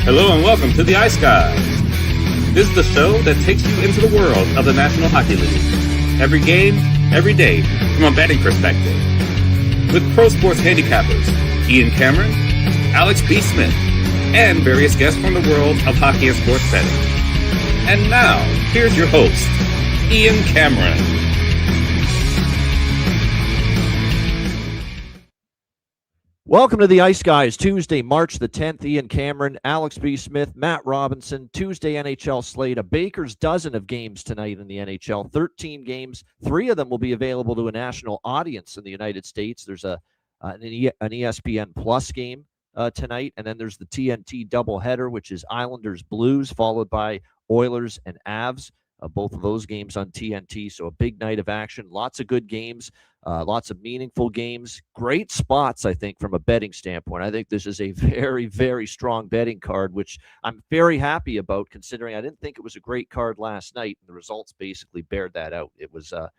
Hello and welcome to the Ice Guys. This is the show that takes you into the world of the National Hockey League. Every game, every day, from a betting perspective. With pro sports handicappers, Ian Cameron, Alex B. Smith, and various guests from the world of hockey and sports betting. And now, here's your host, Ian Cameron. Welcome to the Ice Guys, Tuesday, March the 10th. Ian Cameron, Alex B. Smith, Matt Robinson, Tuesday NHL slate. A baker's dozen of games tonight in the NHL, 13 games. 3 of them will be available to a national audience in the United States. There's an ESPN Plus game tonight, and then there's the TNT doubleheader, which is Islanders Blues, followed by Oilers and Avs. Both of those games on TNT, so a big night of action. Lots of good games, lots of meaningful games. Great spots, I think, from a betting standpoint. I think this is a very, very strong betting card, which I'm very happy about, considering I didn't think it was a great card last night, and the results basically bared that out. It was the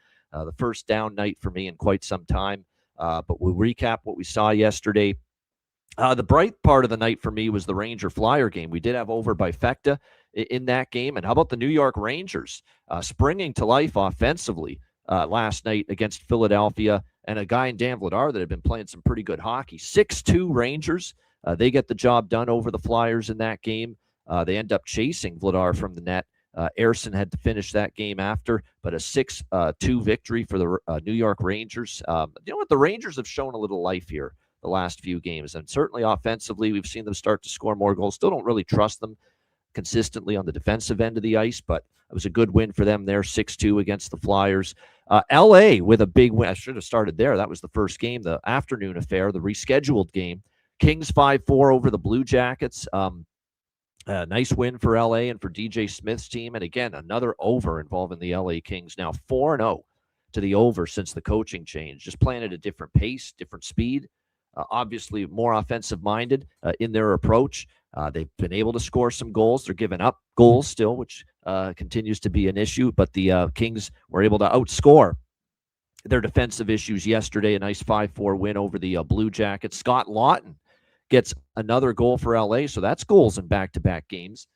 first down night for me in quite some time, but we'll recap what we saw yesterday. The bright part of the night for me was the Ranger-Flyer game. We did have over by Fekta in that game. And how about the New York Rangers springing to life offensively last night against Philadelphia, and a guy in Dan Vladar that had been playing some pretty good hockey. 6-2 Rangers. They get the job done over the Flyers in that game. They end up chasing Vladar from the net. Ersson had to finish that game after, but a 6-2 victory for the New York Rangers. You know what? The Rangers have shown a little life here the last few games, and certainly offensively, we've seen them start to score more goals. Still don't really trust them consistently on the defensive end of the ice, but it was a good win for them there, 6-2 against the Flyers. LA with a big win. I should have started there. That was the first game, the afternoon affair, the rescheduled game. Kings 5-4 over the Blue Jackets. Nice win for LA and for DJ Smith's team. And again, another over involving the LA Kings. Now 4-0 to the over since the coaching change. Just playing at a different pace, different speed. Obviously more offensive-minded in their approach. They've been able to score some goals. They're giving up goals still, which continues to be an issue. But the Kings were able to outscore their defensive issues yesterday. A nice 5-4 win over the Blue Jackets. Scott Lawton gets another goal for LA, so that's goals in back-to-back games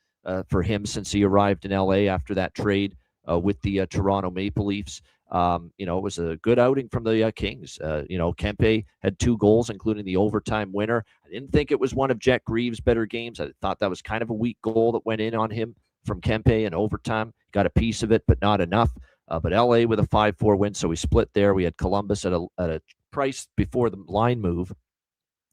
for him since he arrived in LA after that trade with the Toronto Maple Leafs. It was a good outing from the Kings. Kempe had 2 goals, including the overtime winner. I didn't think it was one of Jet Greaves' better games. I thought that was kind of a weak goal that went in on him from Kempe in overtime. Got a piece of it, but not enough. But LA with a 5-4 win, so we split there. We had Columbus at a price before the line move,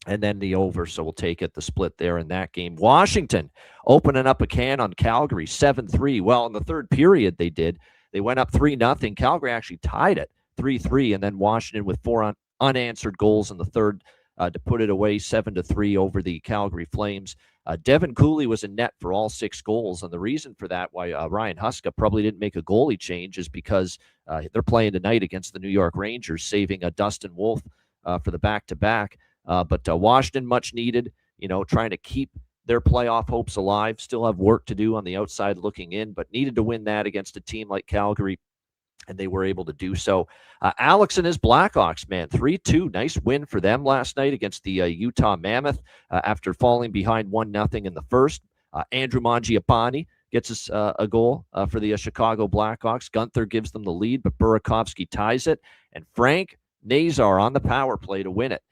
and then the over, so we'll take it, the split there in that game. Washington opening up a can on Calgary, 7-3. Well, in the third period they did. They went up 3-0. Calgary actually tied it 3-3, and then Washington with 4 unanswered goals in the third to put it away 7-3 over the Calgary Flames. Devin Cooley was in net for all 6 goals, and the reason for that, why Ryan Huska probably didn't make a goalie change, is because they're playing tonight against the New York Rangers, saving Dustin Wolf for the back-to-back. But Washington, much needed, trying to keep their playoff hopes alive. Still have work to do on the outside looking in, but needed to win that against a team like Calgary, and they were able to do so. Alex and his Blackhawks, man, 3-2. Nice win for them last night against the Utah Mammoth after falling behind 1-0 in the first. Andrew Mangiapane gets us a goal for the Chicago Blackhawks. Gunther gives them the lead, but Burakovsky ties it, and Frank Nazar on the power play to win it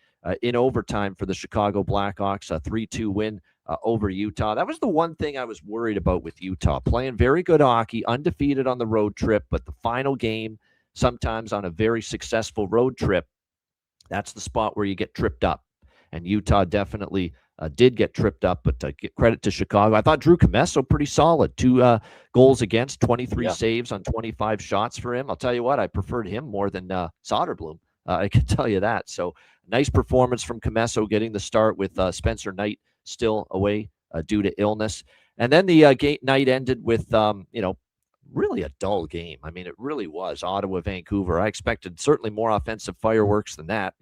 in overtime for the Chicago Blackhawks, a 3-2 win over Utah. That was the one thing I was worried about with Utah. Playing very good hockey, undefeated on the road trip, but the final game, sometimes on a very successful road trip, that's the spot where you get tripped up. And Utah definitely did get tripped up, but get credit to Chicago. I thought Drew Commesso pretty solid. 2 goals against, 23 saves on 25 shots for him. I'll tell you what, I preferred him more than Soderblom. I can tell you that. So nice performance from Commesso, getting the start with Spencer Knight still away due to illness. And then the night ended with, really a dull game. I mean, it really was. Ottawa, Vancouver. I expected certainly more offensive fireworks than that.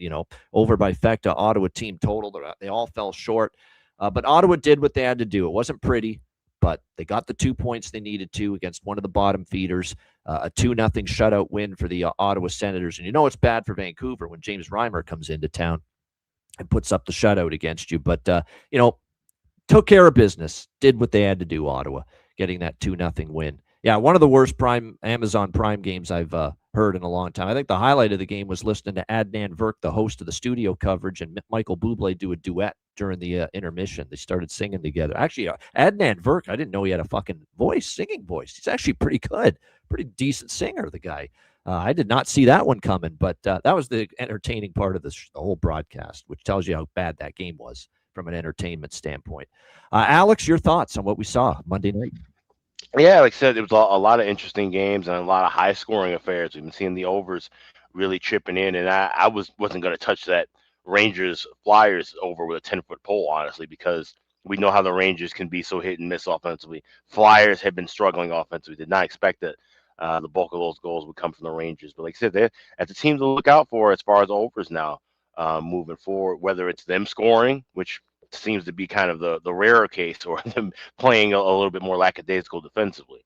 Over by Fekta, Ottawa team total. They all fell short. But Ottawa did what they had to do. It wasn't pretty, but they got the 2 points they needed to against one of the bottom feeders. A 2-0 shutout win for the Ottawa Senators. And it's bad for Vancouver when James Reimer comes into town and puts up the shutout against you. But, took care of business, did what they had to do, Ottawa, getting that 2-0 win. Yeah, one of the worst Amazon Prime games I've heard in a long time. I think the highlight of the game was listening to Adnan Virk, the host of the studio coverage, and Michael Bublé do a duet during the intermission. They started singing together. Actually, Adnan Virk, I didn't know he had a fucking singing voice. He's actually pretty good, pretty decent singer, the guy. I did not see that one coming, but that was the entertaining part of the whole broadcast, which tells you how bad that game was from an entertainment standpoint. Alex, your thoughts on what we saw Monday night? Yeah, like I said, it was a lot of interesting games and a lot of high-scoring affairs. We've been seeing the overs really chipping in, and I wasn't going to touch that Rangers Flyers over with a 10-foot pole, honestly, because we know how the Rangers can be so hit and miss offensively. Flyers have been struggling offensively. Did not expect that the bulk of those goals would come from the Rangers, but like I said, they're at the team to look out for as far as overs now moving forward. Whether it's them scoring, which seems to be kind of the rarer case, or them playing a little bit more lackadaisical defensively.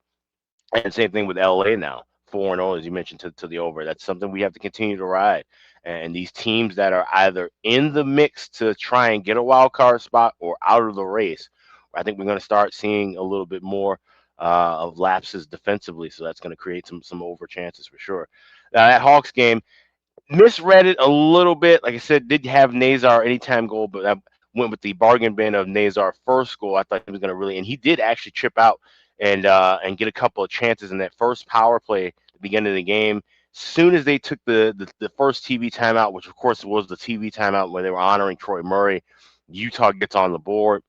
And same thing with LA now, 4-0, as you mentioned, to the over. That's something we have to continue to ride. And these teams that are either in the mix to try and get a wild card spot or out of the race, I think we're going to start seeing a little bit more of lapses defensively. So that's going to create some over chances for sure. That Hawks game, misread it a little bit. Like I said, did have Nazar anytime goal, but I went with the bargain bin of Nazar first goal. I thought he was going to really, and he did actually chip out and get a couple of chances in that first power play at the beginning of the game. Soon as they took the first TV timeout, which of course was the TV timeout where they were honoring Troy Murray, Utah gets on the board,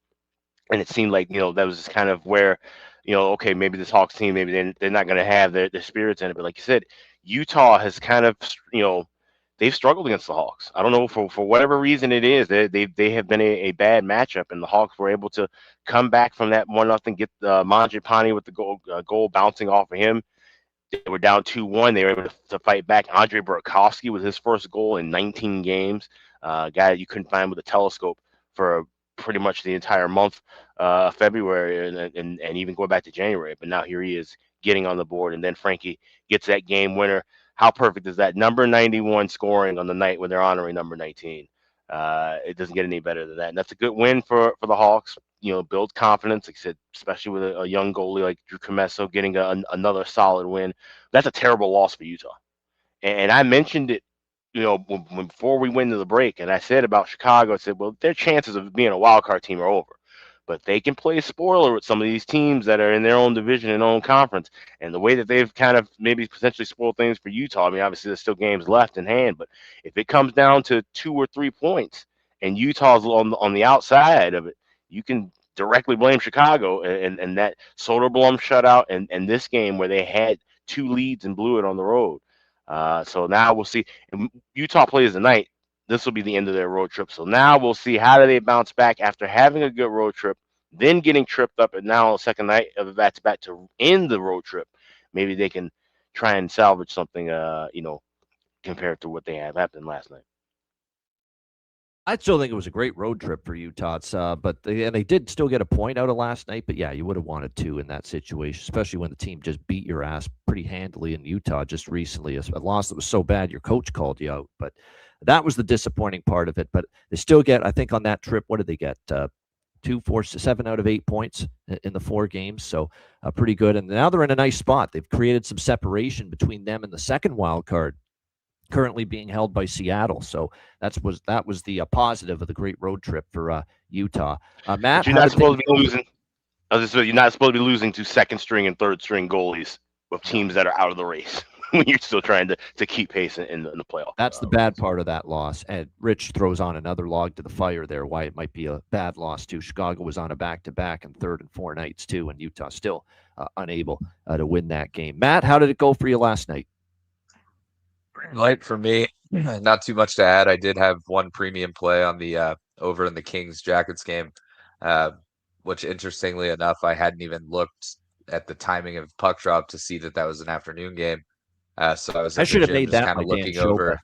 and it seemed like that was just kind of where okay, maybe this Hawks team, maybe they're not going to have their spirits in it. But like you said, Utah has kind of they've struggled against the Hawks. I don't know for whatever reason it is. They have been a bad matchup, and the Hawks were able to come back from that 1-0, get Mangiapane with the goal bouncing off of him. They were down 2-1. They were able to fight back. Andre Burakovsky with his first goal in 19 games. A guy that you couldn't find with a telescope for pretty much the entire month of February and even going back to January. But now here he is getting on the board, and then Frankie gets that game winner. How perfect is that? Number 91 scoring on the night when they're honoring number 19. It doesn't get any better than that. And that's a good win for the Hawks. Build confidence, like I said, especially with a young goalie like Drew Commesso getting another solid win. That's a terrible loss for Utah. And I mentioned it, before we went into the break, and I said about Chicago, I said, well, their chances of being a wild card team are over. But they can play spoiler with some of these teams that are in their own division and own conference. And the way that they've kind of maybe potentially spoiled things for Utah, I mean, obviously there's still games left in hand, but if it comes down to 2 or 3 points and Utah's on the outside of it, you can directly blame Chicago and that Soderblom shutout and this game where they had 2 leads and blew it on the road. So now we'll see. And Utah plays tonight. This will be the end of their road trip. So now we'll see how do they bounce back after having a good road trip, then getting tripped up, and now on the second night of the back-to-back to end the road trip. Maybe they can try and salvage something, compared to what they have happened last night. I still think it was a great road trip for Utah. But they did still get a point out of last night. But yeah, you would have wanted 2 in that situation, especially when the team just beat your ass pretty handily in Utah just recently. A loss that was so bad your coach called you out. But that was the disappointing part of it. But they still get, I think, on that trip, what did they get? 2, 4, 7 out of 8 points in the 4 games. So pretty good. And now they're in a nice spot. They've created some separation between them and the second wild card, currently being held by Seattle. So that was the positive of the great road trip for Utah. Matt, you're not supposed to be losing. You're not supposed to be losing to second string and third string goalies of teams that are out of the race when you're still trying to keep pace in the playoff. That's the bad part of that loss. And Rich throws on another log to the fire there, why it might be a bad loss too. Chicago was on a back-to-back and 3rd and 4 nights too, and Utah still unable to win that game. Matt, how did it go for you last night? Light for me. Not too much to add. I did have one premium play on the over in the Kings Jackets game, which interestingly enough, I hadn't even looked at the timing of puck drop to see that was an afternoon game. So I should have made that kind my of looking show over,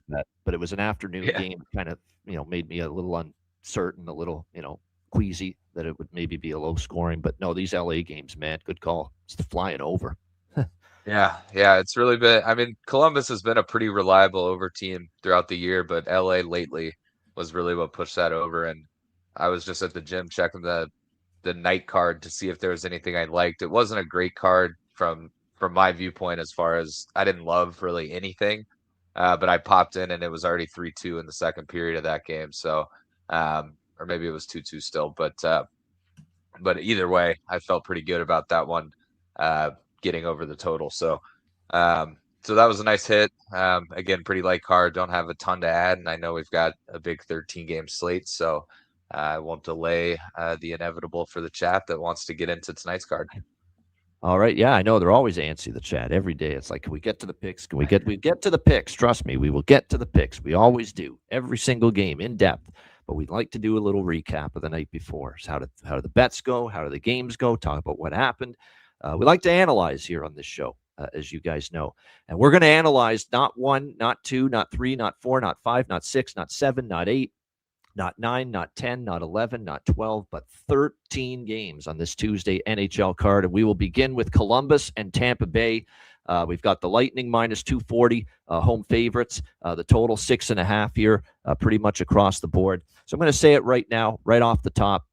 but it was an afternoon game. Kind of made me a little uncertain, a little queasy that it would maybe be a low scoring. But no, these LA games, man, good call. It's flying over. Yeah, it's really been. I mean, Columbus has been a pretty reliable over team throughout the year, but LA lately was really what pushed that over. And I was just at the gym checking the the night card to see if there was anything I liked. It wasn't a great card from my viewpoint, as far as I didn't love really anything. But I popped in and it was already 3-2 in the second period of that game. So, or maybe it was 2-2 still, but either way, I felt pretty good about that one, getting over the total. So, so that was a nice hit. Again, pretty light card. Don't have a ton to add, and I know we've got a big 13-game slate, so I won't delay the inevitable for the chat that wants to get into tonight's card. All right. Yeah, I know they're always antsy, the chat. Every day it's like, can we get to the picks? Can we get to the picks? Trust me, we will get to the picks. We always do. Every single game in depth. But we'd like to do a little recap of the night before. So how do the bets go? How do the games go? Talk about what happened. We like to analyze here on this show, as you guys know. And we're going to analyze not 1, not 2, not 3, not 4, not 5, not 6, not 7, not 8, not 9, not 10, not 11, not 12, but 13 games on this Tuesday NHL card. And we will begin with Columbus and Tampa Bay. We've got the Lightning minus 240, home favorites. The total 6.5 here, pretty much across the board. So I'm going to say it right now, right off the top.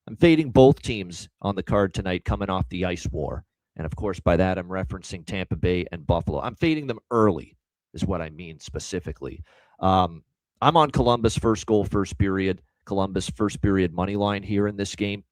I'm fading both teams on the card tonight coming off the ice war. And of course, by that, I'm referencing Tampa Bay and Buffalo. I'm fading them early is what I mean specifically. I'm on Columbus first goal, first period. Columbus first period money line here in this game.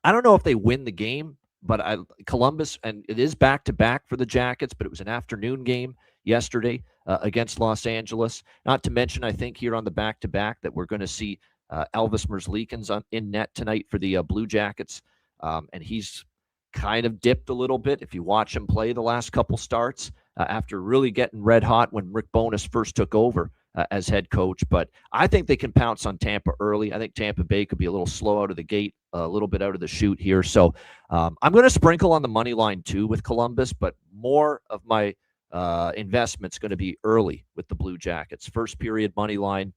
I don't know if they win the game, but Columbus, and it is back-to-back for the Jackets, but it was an afternoon game yesterday against Los Angeles. Not to mention, I think here on the back-to-back that we're going to see Elvis Merzlikins in net tonight for the Blue Jackets, and he's kind of dipped a little bit if you watch him play the last couple starts after really getting red hot when Rick Bowness first took over as head coach. But I think they can pounce on Tampa early. I think Tampa Bay could be a little slow out of the gate, a little bit out of the chute here. So I'm going to sprinkle on the money line too with Columbus, but more of my investment's going to be early with the Blue Jackets. First period money line,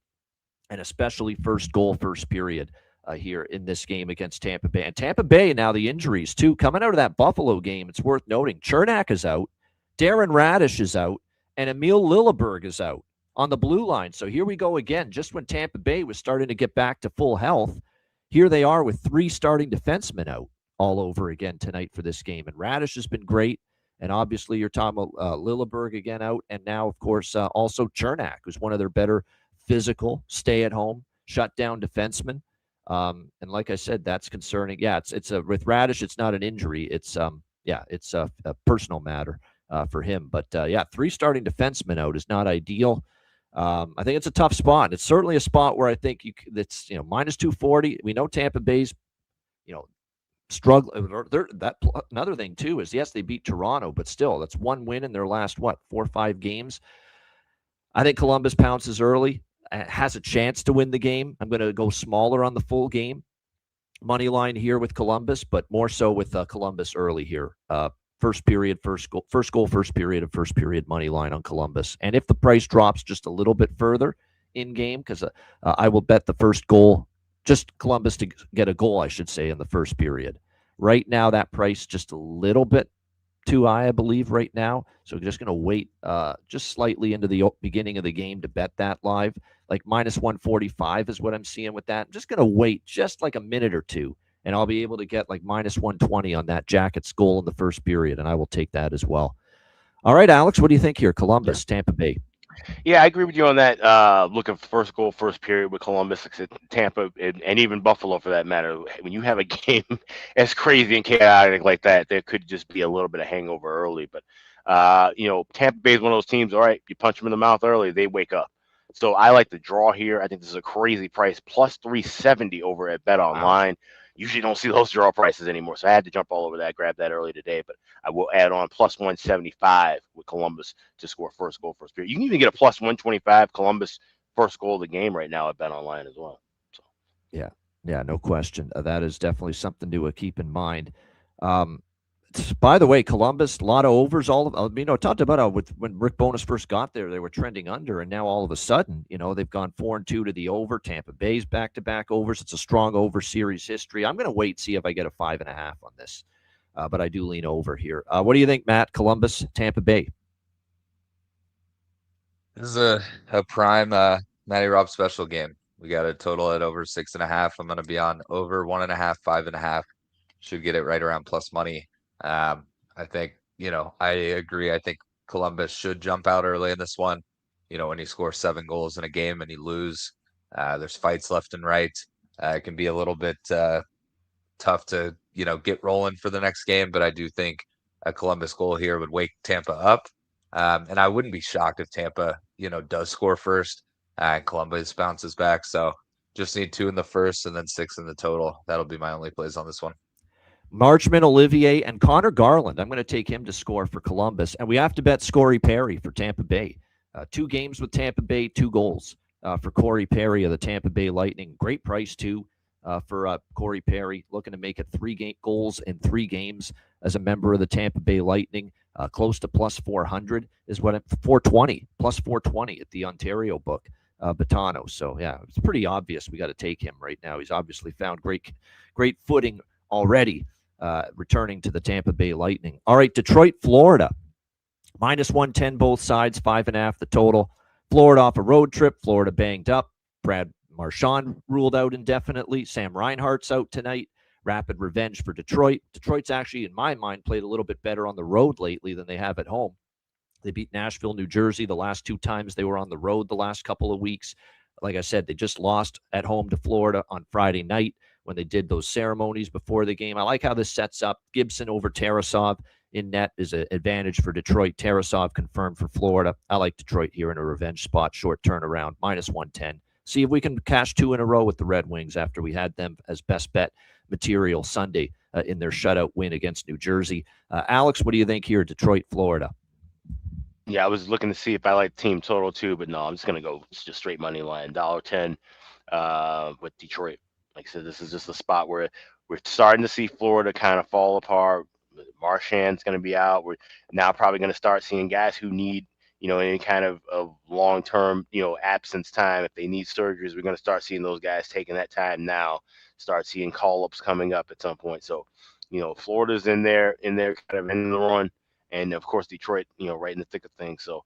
and especially first goal, first period here in this game against Tampa Bay. And Tampa Bay, now the injuries too. Coming out of that Buffalo game, it's worth noting, Chernak is out, Darren Radish is out, and Emil Lilleberg is out on the blue line. So here we go again. Just when Tampa Bay was starting to get back to full health, here they are with 3 starting defensemen out all over again tonight for this game. And Radish has been great. And obviously you're talking about Lilleberg again out. And now, of course, also Chernak, who's one of their better physical, stay-at-home, shut-down defensemen. And like I said, that's concerning. Yeah, it's with Radish, it's not an injury. It's it's a personal matter for him. But yeah, 3 starting defensemen out is not ideal. I think it's a tough spot. It's certainly a spot where I think that's minus 240. We know Tampa Bay's struggle. Another thing too is, yes, they beat Toronto, but still that's 1 win in their last 4 or 5 games. I think Columbus pounces early, has a chance to win the game. I'm going to go smaller on the full game money line here with Columbus, but more so with Columbus early here. First period, first goal, first period of first period money line on Columbus. And if the price drops just a little bit further in game, because I will bet the first goal, just Columbus to get a goal, I should say, in the first period. Right now, that price just a little bit too high, I believe, right now. So we're just going to wait just slightly into the beginning of the game to bet that live. Like minus 145 is what I'm seeing with that. I'm just going to wait just like a minute or two, and I'll be able to get like minus 120 on that Jackets goal in the first period, and I will take that as well. All right, Alex, what do you think here? Columbus, Tampa Bay. Yeah, I agree with you on that. Looking for first goal, first period with Columbus, Tampa, and even Buffalo for that matter. When you have a game as crazy and chaotic like that, there could just be a little bit of hangover early. But, Tampa Bay is one of those teams, all right, you punch them in the mouth early, they wake up. So I like the draw here. I think this is a crazy price, plus 370 over at Bet Online. Wow. Usually don't see those draw prices anymore, so I had to jump all over that, grab that early today. But I will add on plus 175 with Columbus to score first goal, first period. You can even get a plus 125 Columbus first goal of the game right now at Bet Online as well. So yeah, no question. That is definitely something to keep in mind. By the way, Columbus, a lot of overs. Talked about when Rick Bowness first got there, they were trending under, and now all of a sudden, they've gone 4-2 to the over. Tampa Bay's back-to-back overs. It's a strong over series history. I'm going to wait, see if I get a 5.5 on this, but I do lean over here. What do you think, Matt? Columbus, Tampa Bay. This is a prime Matty Rob special game. We got a total at over 6.5. I'm going to be on over 1.5, 5.5. Should get it right around plus money. I think, I agree. I think Columbus should jump out early in this one. When you score 7 goals in a game and you lose, there's fights left and right. It can be a little bit tough to, get rolling for the next game, but I do think a Columbus goal here would wake Tampa up. And I wouldn't be shocked if Tampa, does score first and Columbus bounces back. So just need 2 in the first and then 6 in the total. That'll be my only plays on this one. Marchman, Olivier, and Connor Garland. I'm going to take him to score for Columbus. And we have to bet Corey Perry for Tampa Bay. 2 games with Tampa Bay, 2 goals for Corey Perry of the Tampa Bay Lightning. Great price, too, for Corey Perry. Looking to make it 3 goals in 3 games as a member of the Tampa Bay Lightning. Close to plus 400 is what 420, plus 420 at the Ontario book. Batano. So, yeah, it's pretty obvious we got to take him right now. He's obviously found great footing already. Returning to the Tampa Bay Lightning. All right, Detroit, Florida. Minus 110 both sides, 5.5 the total. Florida off a road trip. Florida banged up. Brad Marchand ruled out indefinitely. Sam Reinhart's out tonight. Rapid revenge for Detroit. Detroit's actually, in my mind, played a little bit better on the road lately than they have at home. They beat Nashville, New Jersey the last 2 times they were on the road the last couple of weeks. Like I said, they just lost at home to Florida on Friday night when they did those ceremonies before the game. I like how this sets up. Gibson over Tarasov in net is an advantage for Detroit. Tarasov confirmed for Florida. I like Detroit here in a revenge spot, short turnaround, minus 110. See if we can cash 2 in a row with the Red Wings after we had them as best bet material Sunday in their shutout win against New Jersey. Alex, what do you think here, Detroit, Florida? Yeah, I was looking to see if I like team total too, but no, I'm just going to go just straight money line, $1.10 with Detroit. Like I said, this is just a spot where we're starting to see Florida kind of fall apart. Marchand's going to be out. We're now probably going to start seeing guys who need, any kind of long-term, absence time. If they need surgeries, we're going to start seeing those guys taking that time now. Start seeing call-ups coming up at some point. So, Florida's in there kind of in the run. And, of course, Detroit, right in the thick of things. So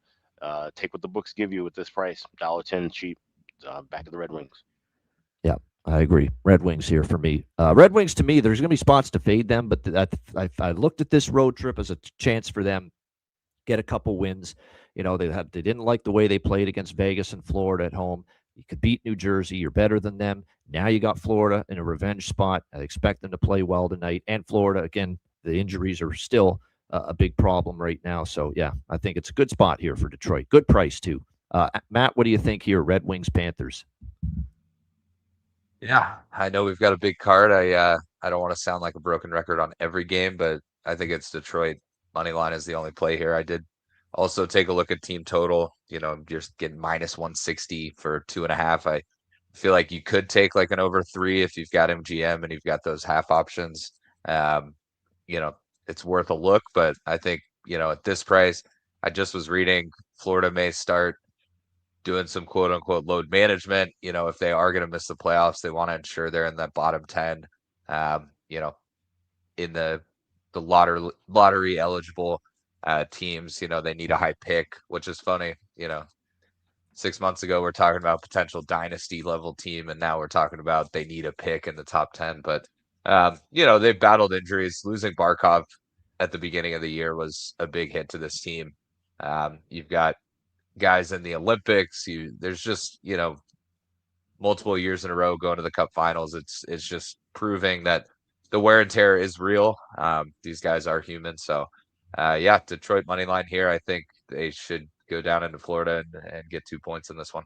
take what the books give you with this price, $1.10 cheap, back of the Red Wings. Yeah, I agree. Red Wings here for me. Red Wings, to me, there's going to be spots to fade them, but I looked at this road trip as a chance for them get a couple wins. They didn't like the way they played against Vegas and Florida at home. You could beat New Jersey. You're better than them. Now you got Florida in a revenge spot. I expect them to play well tonight. And Florida, again, the injuries are still a big problem right now. So, yeah, I think it's a good spot here for Detroit. Good price, too. Matt, what do you think here, Red Wings, Panthers? Yeah, I know we've got a big card. I don't want to sound like a broken record on every game, but I think it's Detroit. Money line is the only play here. I did also take a look at team total. Just getting minus 160 for 2.5. I feel like you could take like an over 3 if you've got MGM and you've got those half options. It's worth a look, but I think, at this price, I just was reading Florida may start doing some quote unquote load management. If they are going to miss the playoffs, they want to ensure they're in that bottom 10, in the lottery eligible teams. They need a high pick, which is funny. 6 months ago, we're talking about potential dynasty level team, and now we're talking about they need a pick in the top 10. But, they've battled injuries. Losing Barkov at the beginning of the year was a big hit to this team. You've got guys in the Olympics. There's just, multiple years in a row going to the Cup Finals. It's just proving that the wear and tear is real. These guys are human. So, Detroit money line here. I think they should go down into Florida and get 2 points in this one.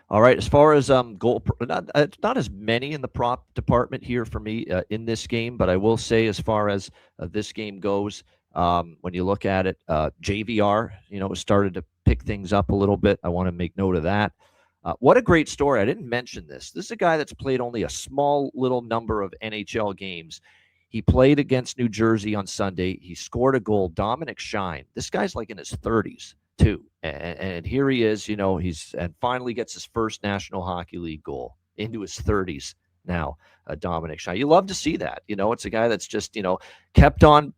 All right. As far as goal, not as many in the prop department here for me in this game, but I will say as far as this game goes, when you look at it, JVR, has started to pick things up a little bit. I want to make note of that. What a great story. I didn't mention this. This is a guy that's played only a small little number of NHL games. He played against New Jersey on Sunday. He scored a goal. Dominic Shine. This guy's like in his 30s, too. And here he is, and finally gets his first National Hockey League goal into his 30s now, Dominic Shine. You love to see that. It's a guy that's just, kept on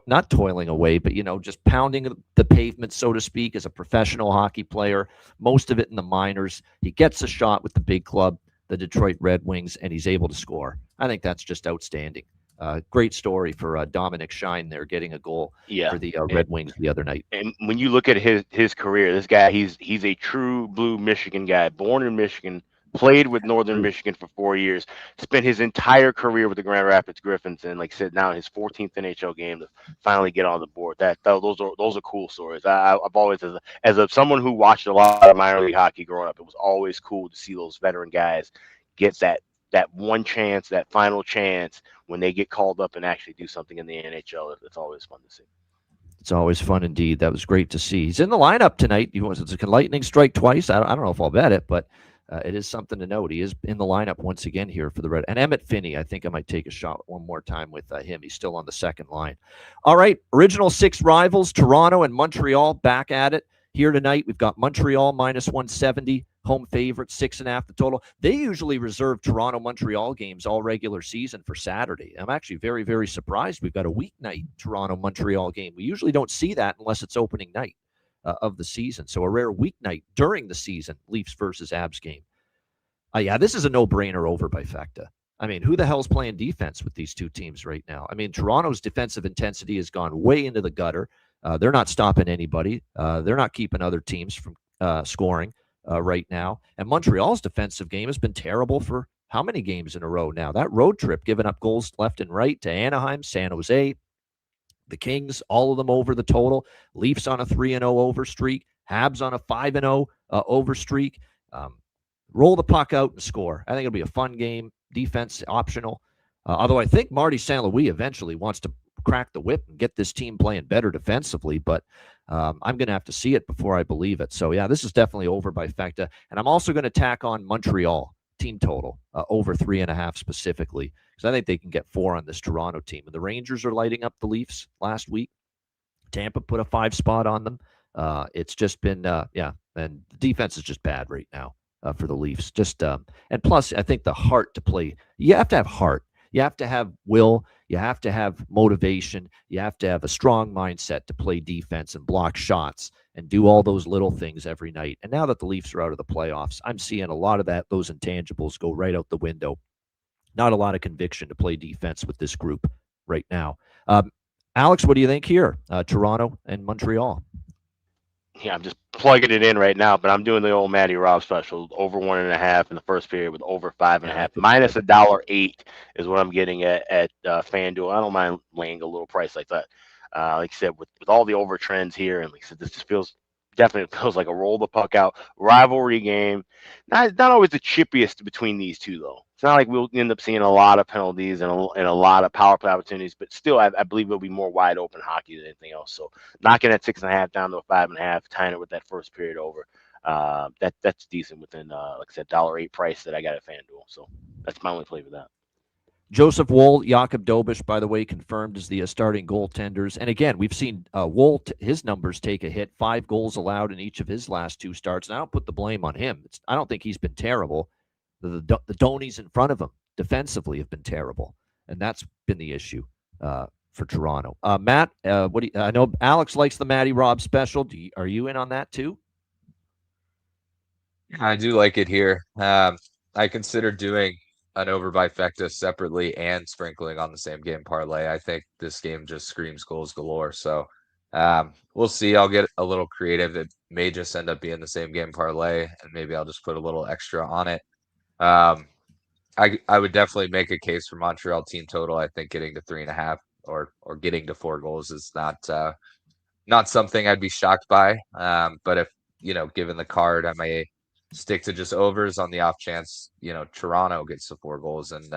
not toiling away, but, just pounding the pavement, so to speak, as a professional hockey player, most of it in the minors. He gets a shot with the big club, the Detroit Red Wings, and he's able to score. I think that's just outstanding. Great story for Dominic Shine there, getting a goal for the Red Wings the other night. And when you look at his career, this guy, he's a true blue Michigan guy, born in Michigan, played with Northern Michigan for 4 years, spent his entire career with the Grand Rapids Griffins, and like I said, now in his 14th NHL game to finally get on the board. Those are cool stories. I've always, as someone who watched a lot of minor league hockey growing up, it was always cool to see those veteran guys get that one chance, that final chance when they get called up and actually do something in the NHL. It's always fun to see. It's always fun indeed. That was great to see. He's in the lineup tonight. It's a lightning strike twice. I don't know if I'll bet it, but it is something to note. He is in the lineup once again here for the Red. And Emmett Finney, I think I might take a shot one more time with him. He's still on the second line. All right, original 6 rivals, Toronto and Montreal, back at it here tonight. We've got Montreal minus 170, home favorite, 6.5 the total. They usually reserve Toronto-Montreal games all regular season for Saturday. I'm actually very, very surprised we've got a weeknight Toronto-Montreal game. We usually don't see that unless it's opening night of the season. So a rare weeknight during the season, Leafs versus Abs game. Yeah, this is a no-brainer over by Fecta. I mean, who the hell's playing defense with these two teams right now? I mean, Toronto's defensive intensity has gone way into the gutter. They're not stopping anybody. They're not keeping other teams from scoring right now. And Montreal's defensive game has been terrible for how many games in a row now? That road trip, giving up goals left and right to Anaheim, San Jose, the Kings, all of them over the total. Leafs on a 3-0 over streak. Habs on a 5-0 over streak. Roll the puck out and score. I think it'll be a fun game. Defense optional. Although I think Marty St. Louis eventually wants to crack the whip and get this team playing better defensively, but I'm going to have to see it before I believe it. So, yeah, this is definitely over by Fecta. And I'm also going to tack on Montreal team total over 3.5 specifically, because I think they can get 4 on this Toronto team. And the Rangers are lighting up the Leafs last week. Tampa put a 5 spot on them. It's just been, and the defense is just bad right now for the Leafs. And plus, I think the heart to play, you have to have heart. You have to have will. You have to have motivation. You have to have a strong mindset to play defense and block shots and do all those little things every night. And now that the Leafs are out of the playoffs, I'm seeing a lot of those intangibles go right out the window. Not a lot of conviction to play defense with this group right now. Alex, what do you think here? Toronto and Montreal. Yeah, I'm just plugging it in right now, but I'm doing the old Matty Rob special, over 1.5 in the first period with over 5.5. Minus $1.08 is what I'm getting at FanDuel. I don't mind laying a little price like that. Like I said, with all the over trends here, and like I said, this just definitely feels like a roll the puck out rivalry game. Not always the chippiest between these two, though. It's not like we'll end up seeing a lot of penalties and a lot of power play opportunities, but still, I believe it'll be more wide open hockey than anything else. So knocking that 6.5 down to a 5.5, tying it with that first period over, that's decent within, like I said, $1.08 price that I got at FanDuel. So that's my only play with that. Joseph Woll, Jakob Dobish, by the way, confirmed as the starting goaltenders. And again, we've seen Woll, his numbers take a hit, 5 goals allowed in each of his last 2 starts. And I don't put the blame on him. I don't think he's been terrible. The Donies in front of him defensively have been terrible. And that's been the issue for Toronto. Matt, I know Alex likes the Matty Rob special. Are you in on that too? I do like it here. I consider doing an over by Fecta separately and sprinkling on the same game parlay. I think this game just screams goals galore. So we'll see. I'll get a little creative. It may just end up being the same game parlay, and maybe I'll just put a little extra on it. I would definitely make a case for Montreal team total. I think getting to 3.5 or getting to 4 goals is not something I'd be shocked by. But if, given the card, I may stick to just overs on the off chance, Toronto gets to 4 goals and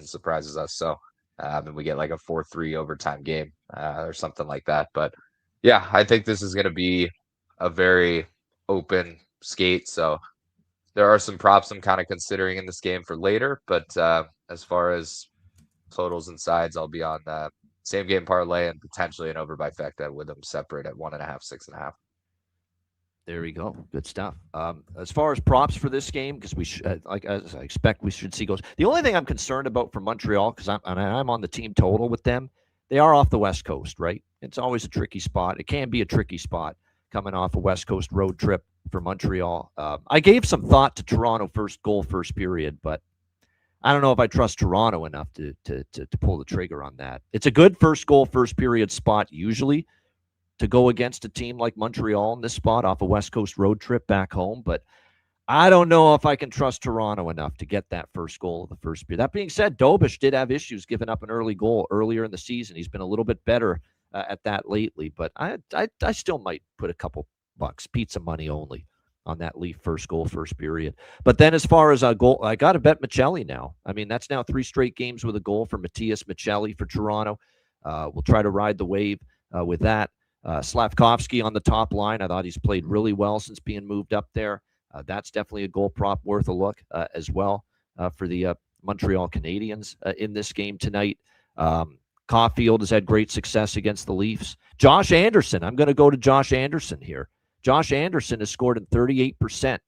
surprises us. So, and we get like a 4-3 overtime game or something like that. But yeah, I think this is going to be a very open skate. So there are some props I'm kind of considering in this game for later. But as far as totals and sides, I'll be on same game parlay and potentially an over by Fecta with them separate at 1.5, 6.5. There we go. Good stuff. As far as props for this game, because as I expect, we should see goals. The only thing I'm concerned about for Montreal, because I'm on the team total with them, they are off the West Coast, right? It's always a tricky spot. It can be a tricky spot coming off a West Coast road trip for Montreal. I gave some thought to Toronto first goal, first period, but I don't know if I trust Toronto enough to pull the trigger on that. It's a good first goal, first period spot usually to go against a team like Montreal in this spot off a West Coast road trip back home, but I don't know if I can trust Toronto enough to get that first goal of the first period. That being said, Dobish did have issues giving up an early goal earlier in the season. He's been a little bit better at that lately, but I still might put a couple bucks, pizza money only, on that Leaf first goal, first period. But then as far as a goal, I got to bet Michelli now. I mean, that's now 3 straight games with a goal for Matias Michelli for Toronto. We'll try to ride the wave with that. Slavkovsky on the top line. I thought he's played really well since being moved up there. That's definitely a goal prop worth a look as well for the Montreal Canadiens in this game tonight. Caulfield has had great success against the Leafs. Josh Anderson, I'm going to go to Josh Anderson here. Josh Anderson has scored in 38%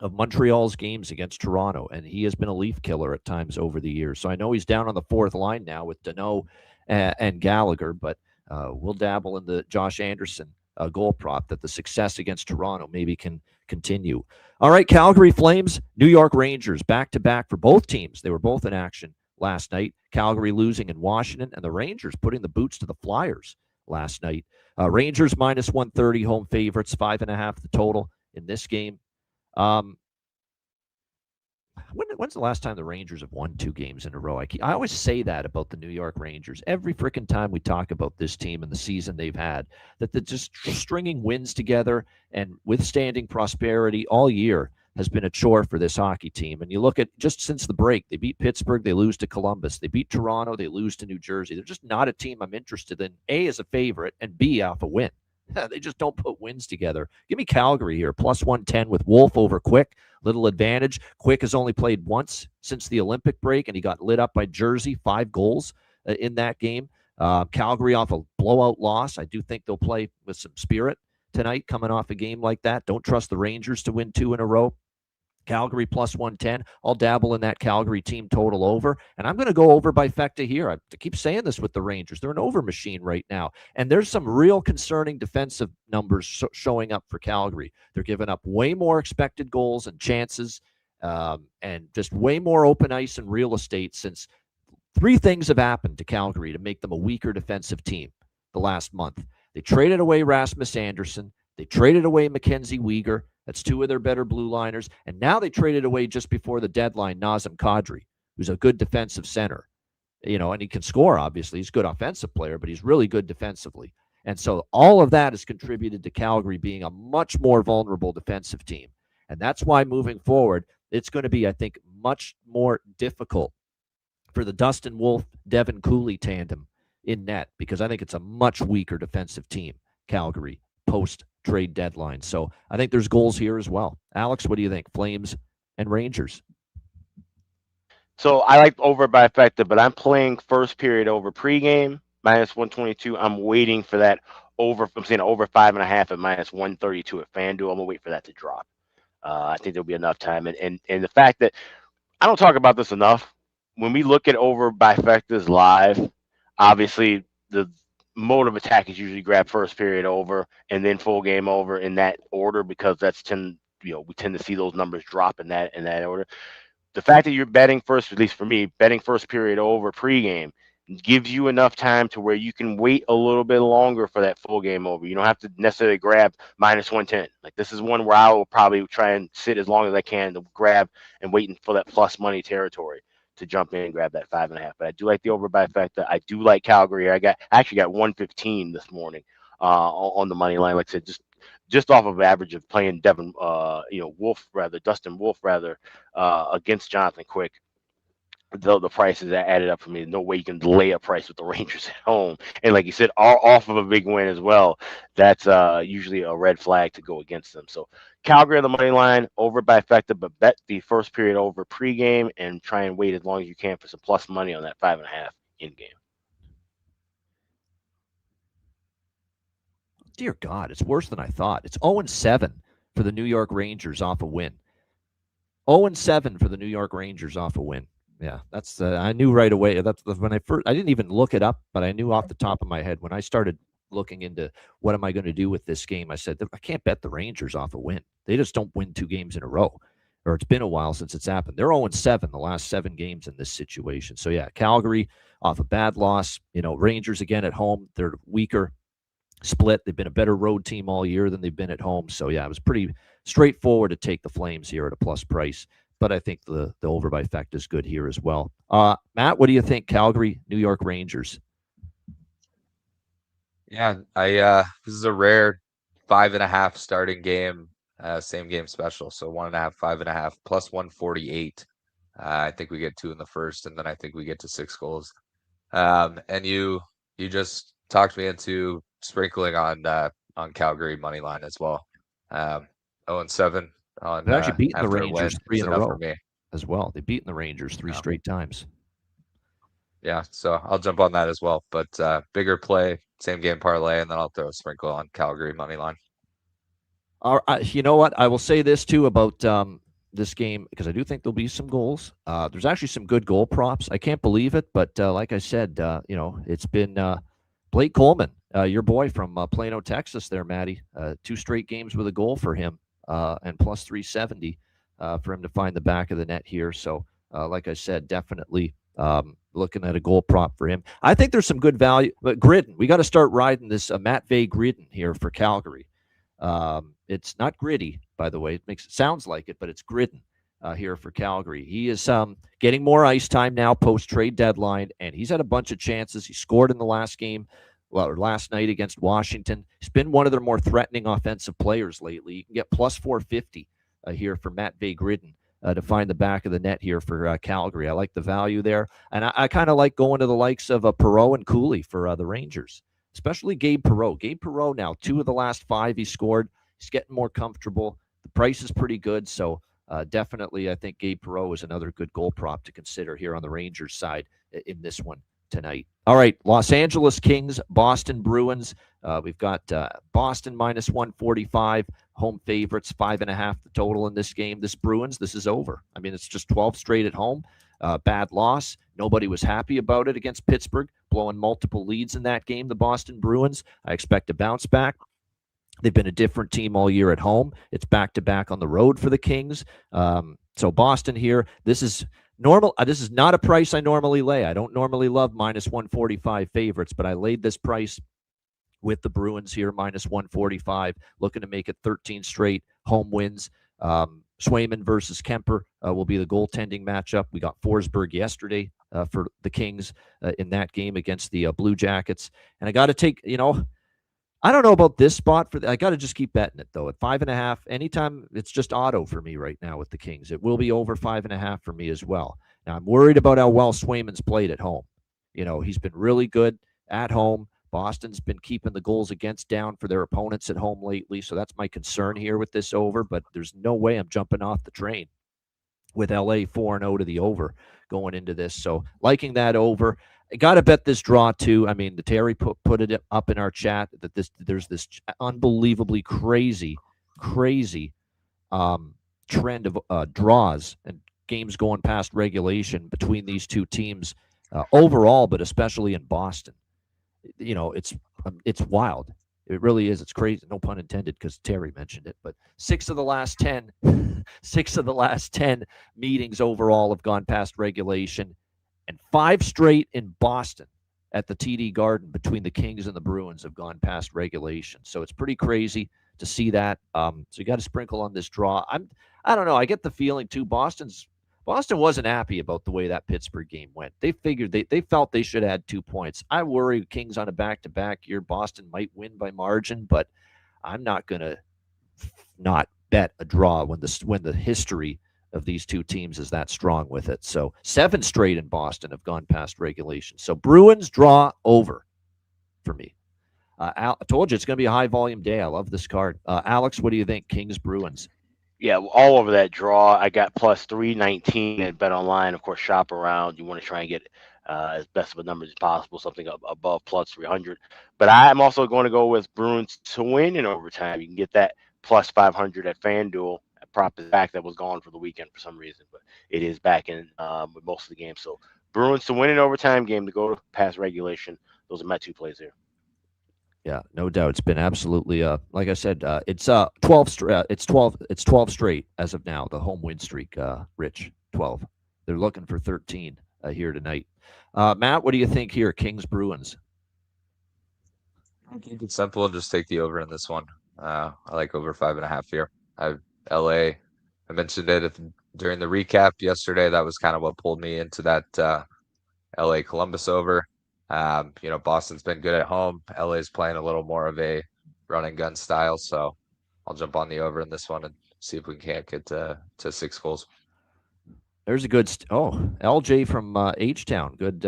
of Montreal's games against Toronto, and he has been a Leaf killer at times over the years. So I know he's down on the fourth line now with Deneau and Gallagher, but we'll dabble in the Josh Anderson goal prop that the success against Toronto maybe can continue. All right, Calgary Flames, New York Rangers, back-to-back for both teams. They were both in action last night. Calgary losing in Washington, and the Rangers putting the boots to the Flyers last night. Rangers minus 130, home favorites, 5.5 the total in this game. When's the last time the Rangers have won 2 games in a row? I always say that about the New York Rangers. Every freaking time we talk about this team and the season they've had, that they're just stringing wins together and withstanding prosperity all year has been a chore for this hockey team. And you look at just since the break, they beat Pittsburgh, they lose to Columbus. They beat Toronto, they lose to New Jersey. They're just not a team I'm interested in, A, as a favorite, and B, off a win. They just don't put wins together. Give me Calgary here, plus 110 with Wolf over Quick. Little advantage. Quick has only played once since the Olympic break, and he got lit up by Jersey, 5 goals in that game. Calgary off a blowout loss. I do think they'll play with some spirit tonight coming off a game like that. Don't trust the Rangers to win 2 in a row. Calgary plus 110. I'll dabble in that Calgary team total over. And I'm going to go over by Fecta here. I keep saying this with the Rangers. They're an over machine right now. And there's some real concerning defensive numbers showing up for Calgary. They're giving up way more expected goals and chances and just way more open ice and real estate since 3 things have happened to Calgary to make them a weaker defensive team the last month. They traded away Rasmus Anderson. They traded away Mackenzie Weegar. That's 2 of their better blue liners. And now they traded away just before the deadline Nazem Kadri, who's a good defensive center. And he can score, obviously. He's a good offensive player, but he's really good defensively. And so all of that has contributed to Calgary being a much more vulnerable defensive team. And that's why moving forward, it's going to be, I think, much more difficult for the Dustin Wolf, Devin Cooley tandem in net, because I think it's a much weaker defensive team, Calgary, post-trade deadline. So I think there's goals here as well. Alex, what do you think? Flames and Rangers. So I like over by Fecta, but I'm playing first period over pregame, minus 122. I'm waiting for that over. I'm saying over 5.5 at minus 132 at FanDuel. I'm going to wait for that to drop. I think there'll be enough time. And the fact that I don't talk about this enough, when we look at over by Fecta's live, obviously the mode of attack is usually grab first period over and then full game over in that order, because we tend to see those numbers drop in that order. The fact that you're betting first, at least for me, betting first period over pregame gives you enough time to where you can wait a little bit longer for that full game over. You don't have to necessarily grab minus 110. Like, this is one where I will probably try and sit as long as I can to grab and waiting for that plus money territory to jump in and grab that 5.5. But I do like the over by Fecta. I do like Calgary. I actually got 115 this morning on the money line. Like I said, just off of average of playing Dustin Wolf against Jonathan Quick. The prices that added up for me. No way you can lay a price with the Rangers at home. And like you said, off of a big win as well. That's usually a red flag to go against them. So Calgary on the money line, over by Fecta, but bet the first period over pregame and try and wait as long as you can for some plus money on that 5.5 in game. Dear God, it's worse than I thought. It's 0-7 for the New York Rangers off a win. 0-7 for the New York Rangers off a win. Yeah, that's I knew right away. That's when I didn't even look it up, but I knew off the top of my head when I started looking into what am I going to do with this game. I said I can't bet the Rangers off a win. They just don't win 2 games in a row, or it's been a while since it's happened. They're 0-7 the last 7 games in this situation. So yeah, Calgary off a bad loss. Rangers again at home. They're weaker split. They've been a better road team all year than they've been at home. So yeah, it was pretty straightforward to take the Flames here at a plus price. But I think the over by effect is good here as well. Matt, what do you think? Calgary, New York Rangers. Yeah, this is a rare 5.5 starting game, same game special. So 1.5, 5.5 plus 148. I think we get 2 in the first, and then I think we get to 6 goals. And you just talked me into sprinkling on Calgary money line as well. 0-7 on They've actually beaten the after a Rangers win 3 is in a enough row for me. as well. They've beaten the Rangers 3 straight times. Yeah, so I'll jump on that as well. But bigger play, same game parlay, and then I'll throw a sprinkle on Calgary money line. You know what? I will say this too about this game because I do think there'll be some goals. There's actually some good goal props. I can't believe it, but like I said, it's been Blake Coleman, your boy from Plano, Texas. There, Matty. 2 straight games with a goal for him, and plus 370 for him to find the back of the net here. So, like I said, definitely looking at a goal prop for him. I think there's some good value, but Gridden, we got to start riding this Matt Vey Gridden here for Calgary. It's not gritty, by the way. It sounds like it, but it's Gridden here for Calgary. He is getting more ice time now post-trade deadline, and he's had a bunch of chances. He scored in the last game, last night against Washington. He's been one of their more threatening offensive players lately. You can get plus 450 here for Matt Vey Gridden to find the back of the net here for Calgary. I like the value there, and I kind of like going to the likes of Perreault and Cooley for the Rangers. Especially Gabe Perreault. Gabe Perreault now, 2 of the last 5 he scored. He's getting more comfortable. The price is pretty good, so definitely I think Gabe Perreault is another good goal prop to consider here on the Rangers side in this one tonight. All right, Los Angeles Kings, Boston Bruins. We've got Boston minus 145, home favorites, 5.5 the total in this game. This Bruins, this is over. I mean, it's just 12 straight at home. Bad loss. Nobody was happy about it against Pittsburgh, blowing multiple leads in that game, the Boston Bruins. I expect a bounce back. They've been a different team all year at home. It's back-to-back on the road for the Kings. So Boston here, this is normal. This is not a price I normally lay. I don't normally love minus 145 favorites, but I laid this price with the Bruins here, minus 145, looking to make it 13 straight home wins. Swayman versus Kemper will be the goaltending matchup. We got Forsberg yesterday for the Kings in that game against the Blue Jackets. And I got to take, I don't know about this spot. I got to just keep betting it, though. At 5.5, anytime it's just auto for me right now with the Kings. It will be over 5.5 for me as well. Now, I'm worried about how well Swayman's played at home. He's been really good at home. Boston's been keeping the goals against down for their opponents at home lately, so that's my concern here with this over, but there's no way I'm jumping off the train with LA 4-0 to the over going into this. So liking that over. I got to bet this draw too. I mean, the Terry put it up in our chat that there's this unbelievably crazy trend of draws and games going past regulation between these two teams overall, but especially in Boston. It's wild. It really is. It's crazy. No pun intended, because Terry mentioned it. But 6 of the last 10 meetings overall have gone past regulation, and 5 straight in Boston at the TD Garden between the Kings and the Bruins have gone past regulation. So it's pretty crazy to see that. So you got to sprinkle on this draw. I don't know. I get the feeling too. Boston wasn't happy about the way that Pittsburgh game went. They figured they felt they should add 2 points. I worry Kings on a back-to-back year. Boston might win by margin, but I'm not going to not bet a draw when the history of these two teams is that strong with it. So 7 straight in Boston have gone past regulation. So Bruins draw over for me. I told you it's going to be a high-volume day. I love this card. Alex, what do you think? Kings, Bruins. Yeah, all over that draw. I got plus 319 at Bet Online. Of course, shop around. You want to try and get as best of a number as possible, something above plus 300. But I'm also going to go with Bruins to win in overtime. You can get that plus 500 at FanDuel. prop is back. That was gone for the weekend for some reason, but it is back in with most of the games. So Bruins to win an overtime game to go past regulation. Those are my 2 plays here. Yeah, no doubt. It's been absolutely like I said, it's 12 straight as of now, the home win streak, Rich, 12. They're looking for 13 here tonight. Matt, what do you think here, Kings Bruins? I'll keep it simple and just take the over in this one. I like over 5.5 here. LA, I mentioned it during the recap yesterday. That was kind of what pulled me into that LA Columbus over. Boston's been good at home. LA's playing a little more of a run and gun style, so I'll jump on the over in this one and see if we can't get to 6 goals. There's a good LJ from H-Town, good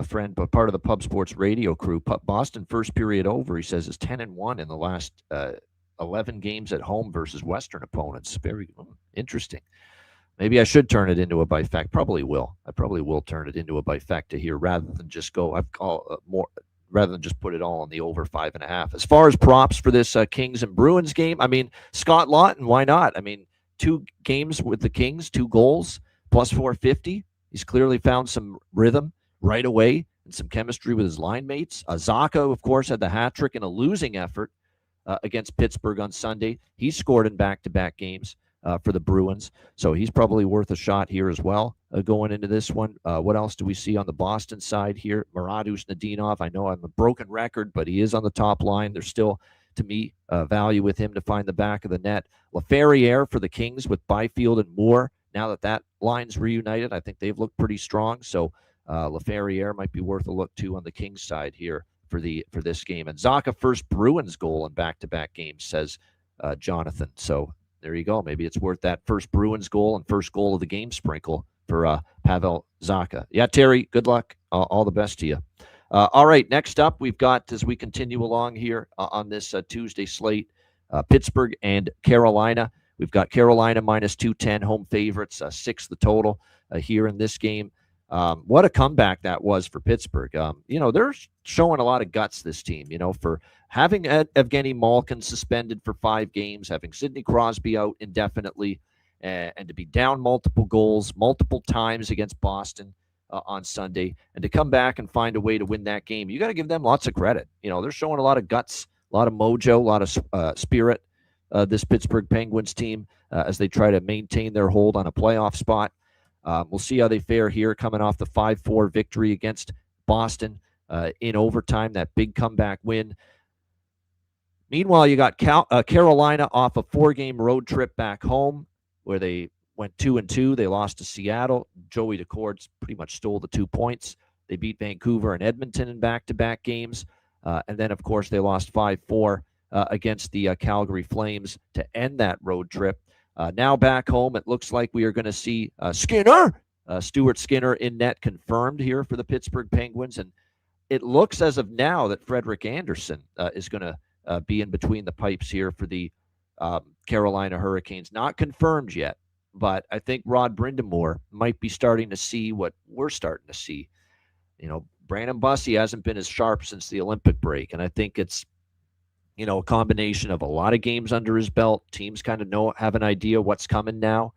friend, but part of the Pub Sports radio crew. Boston first period over, he says, is 10-1 in the last 11 games at home versus Western opponents. Very interesting. Maybe I should turn it into a bifecta. Probably will. I probably will turn it into a bifecta here rather than just rather than just put it all on the over 5.5. As far as props for this Kings and Bruins game, I mean, Scott Laughton, why not? I mean, 2 games with the Kings, 2 goals, plus 450. He's clearly found some rhythm right away and some chemistry with his line mates. Zacha, of course, had the hat trick in a losing effort against Pittsburgh on Sunday. He scored in back-to-back games for the Bruins, so he's probably worth a shot here as well going into this one. What else do we see on the Boston side here? Muradus Nadinov, I know I'm a broken record, but he is on the top line. There's still, to me, value with him to find the back of the net. Laferriere for the Kings with Byfield and Moore. Now that line's reunited, I think they've looked pretty strong, so Laferriere might be worth a look too on the Kings side here for this game. And Zacha first Bruins goal in back-to-back games, says Jonathan. So there you go. Maybe it's worth that first Bruins goal and first goal of the game sprinkle for Pavel Zacha. Yeah, Terry, good luck. All the best to you. All right, next up, we've got, as we continue along here on this Tuesday slate, Pittsburgh and Carolina. We've got Carolina minus 210, home favorites, 6 the total here in this game. What a comeback that was for Pittsburgh. They're showing a lot of guts, this team, for having Evgeny Malkin suspended for 5 games, having Sidney Crosby out indefinitely, and to be down multiple goals multiple times against Boston on Sunday, and to come back and find a way to win that game. You got to give them lots of credit. They're showing a lot of guts, a lot of mojo, a lot of spirit, this Pittsburgh Penguins team, as they try to maintain their hold on a playoff spot. We'll see how they fare here coming off the 5-4 victory against Boston in overtime, that big comeback win. Meanwhile, you got Carolina off a 4-game road trip back home where they went 2-2. They lost to Seattle. Joey Decords pretty much stole the 2 points. They beat Vancouver and Edmonton in back-to-back games. And then, of course, they lost 5-4 against the Calgary Flames to end that road trip. Now back home, it looks like we are going to see Stuart Skinner in net confirmed here for the Pittsburgh Penguins. And it looks as of now that Frederik Andersen is going to be in between the pipes here for the Carolina Hurricanes. Not confirmed yet, but I think Rod Brind'Amour might be starting to see what we're starting to see. Brandon Bussi hasn't been as sharp since the Olympic break, and I think it's a combination of a lot of games under his belt. Teams kind of have an idea what's coming now.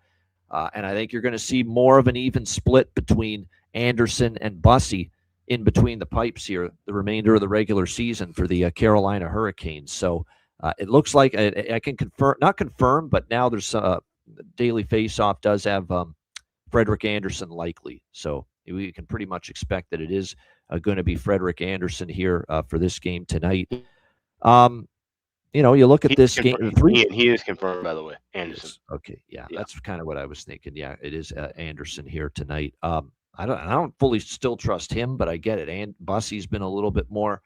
And I think you're going to see more of an even split between Anderson and Bussi in between the pipes here, the remainder of the regular season for the Carolina Hurricanes. So it looks like I can confirm, not confirm, but now there's Daily Faceoff does have Frederik Andersen likely. So we can pretty much expect that it is going to be Frederik Andersen here for this game tonight. You look at this game. He is confirmed, by the way, Anderson. Okay, yeah, that's kind of what I was thinking. Yeah, it is Anderson here tonight. I don't fully still trust him, but I get it. And Bussi's been a little bit more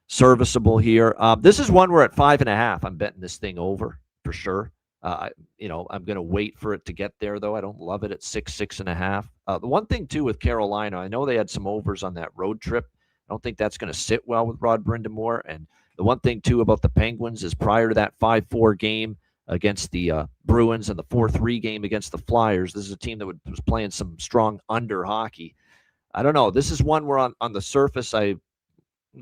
serviceable here. This is one where at 5.5, I'm betting this thing over for sure. I'm going to wait for it to get there, though. I don't love it at 6.5. The one thing, too, with Carolina, I know they had some overs on that road trip. I don't think that's going to sit well with Rod Brind'Amour. And the one thing, too, about the Penguins is prior to that 5-4 game against the Bruins and the 4-3 game against the Flyers, this is a team that was playing some strong under hockey. I don't know. This is one where on the surface I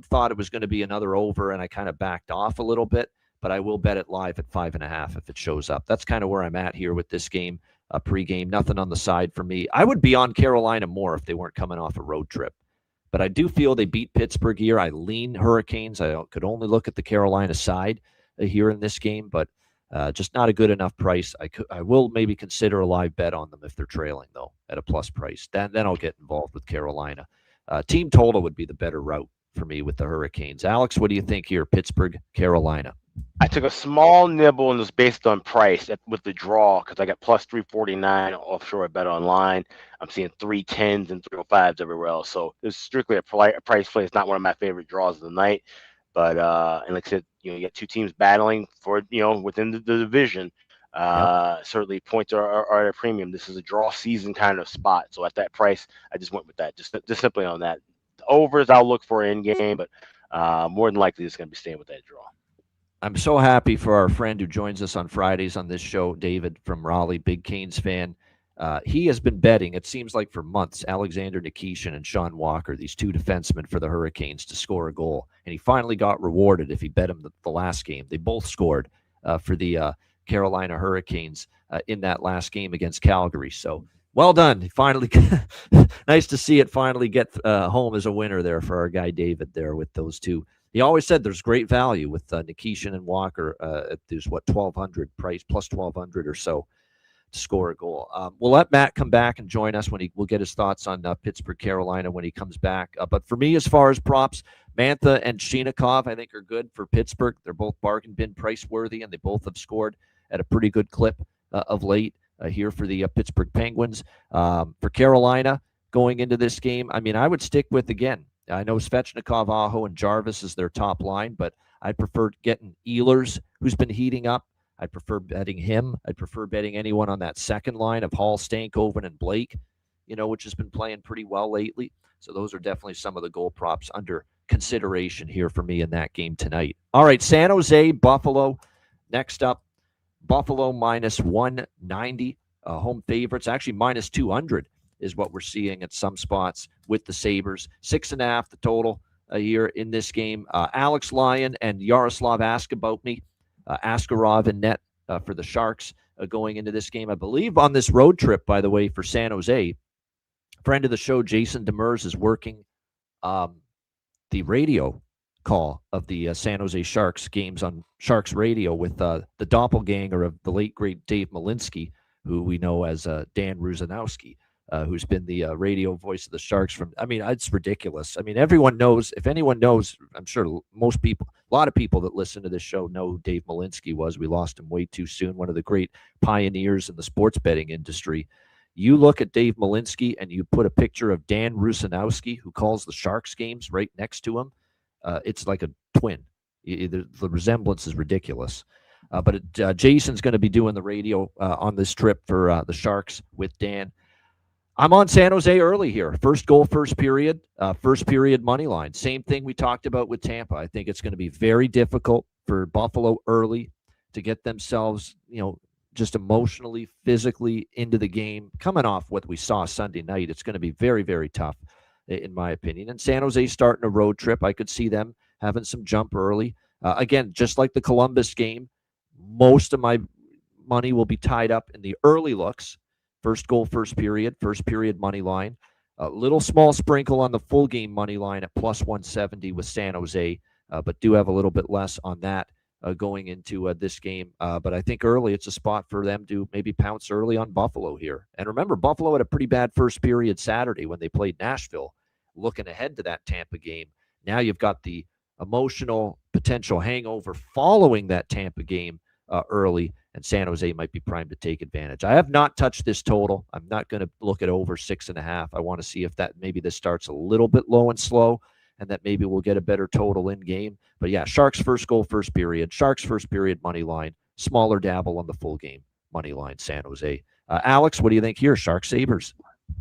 thought it was going to be another over, and I kind of backed off a little bit. but I will bet it live at 5.5 if it shows up. That's kind of where I'm at here with this game. Pregame, nothing on the side for me. I would be on Carolina more if they weren't coming off a road trip. But I do feel they beat Pittsburgh here. I lean Hurricanes. I could only look at the Carolina side here in this game, but just not a good enough price. I will maybe consider a live bet on them if they're trailing, though, at a plus price. Then I'll get involved with Carolina. Team total would be the better route for me with the Hurricanes. Alex, what do you think here? Pittsburgh, Carolina. I took a small nibble and was based on price with the draw because I got plus 349 offshore at Bet Online. I'm seeing 310s and 305s everywhere else. So it's strictly a price play. It's not one of my favorite draws of the night. But and like I said, you got two teams battling for within the division. Certainly points are at a premium. This is a draw season kind of spot. So at that price, I just went with that. Just simply on that. The overs I'll look for in game, but more than likely it's going to be staying with that draw. I'm so happy for our friend who joins us on Fridays on this show, David from Raleigh, big Canes fan. He has been betting, it seems like for months, Alexander Nikishin and Sean Walker, these two defensemen for the Hurricanes, to score a goal. And he finally got rewarded if he bet him the last game. They both scored for the Carolina Hurricanes in that last game against Calgary. So well done. Finally, nice to see it finally get home as a winner there for our guy David there with those two. He always said there's great value with Nikishin and Walker. There's $1,200 price plus 1,200 or so to score a goal. We'll let Matt come back and join us when we'll get his thoughts on Pittsburgh, Carolina when he comes back. But for me, as far as props, Mantha and Shinikov, I think, are good for Pittsburgh. They're both bargain bin price worthy, and they both have scored at a pretty good clip of late here for the Pittsburgh Penguins. For Carolina, going into this game, I mean, I would stick with, again, I know Svechnikov, Aho, and Jarvis is their top line, but I prefer getting Ehlers, who's been heating up. I prefer betting him. I'd prefer betting anyone on that second line of Hall, Stankoven, and Blake, which has been playing pretty well lately. So those are definitely some of the goal props under consideration here for me in that game tonight. All right, San Jose, Buffalo. Next up, Buffalo minus 190, home favorites. Actually, minus 200 is what we're seeing at some spots with the Sabres. 6.5 the total here in this game. Alex Lyon and Yaroslav Askarov in net for the Sharks going into this game. I believe on this road trip, by the way, for San Jose, friend of the show, Jason Demers, is working the radio call of the San Jose Sharks games on Sharks Radio with the doppelganger of the late, great Dave Malinsky, who we know as Dan Rusanowski. Who's been the radio voice of the Sharks from, I mean, it's ridiculous. I mean, everyone knows, if anyone knows, I'm sure most people, a lot of people that listen to this show know who Dave Malinsky was. We lost him way too soon, one of the great pioneers in the sports betting industry. You look at Dave Malinsky and you put a picture of Dan Rusanowski, who calls the Sharks games, right next to him. It's like a twin. The resemblance is ridiculous. But Jason's going to be doing the radio on this trip for the Sharks with Dan. I'm on San Jose early here. First goal, first period money line. Same thing we talked about with Tampa. I think it's going to be very difficult for Buffalo early to get themselves, just emotionally, physically into the game. Coming off what we saw Sunday night, it's going to be very, very tough, in my opinion. And San Jose starting a road trip, I could see them having some jump early. Again, just like the Columbus game, most of my money will be tied up in the early looks. First goal, first period money line. A little small sprinkle on the full game money line at plus 170 with San Jose, but do have a little bit less on that going into this game. But I think early it's a spot for them to maybe pounce early on Buffalo here. And remember, Buffalo had a pretty bad first period Saturday when they played Nashville. Looking ahead to that Tampa game, now you've got the emotional potential hangover following that Tampa game early, and San Jose might be primed to take advantage. I have not touched this total. I'm not going to look at over 6.5. I want to see if that maybe this starts a little bit low and slow, and that maybe we'll get a better total in game. But yeah, Sharks first goal, first period. Sharks first period money line. Smaller dabble on the full game money line. San Jose. Alex, what do you think here? Sharks Sabres.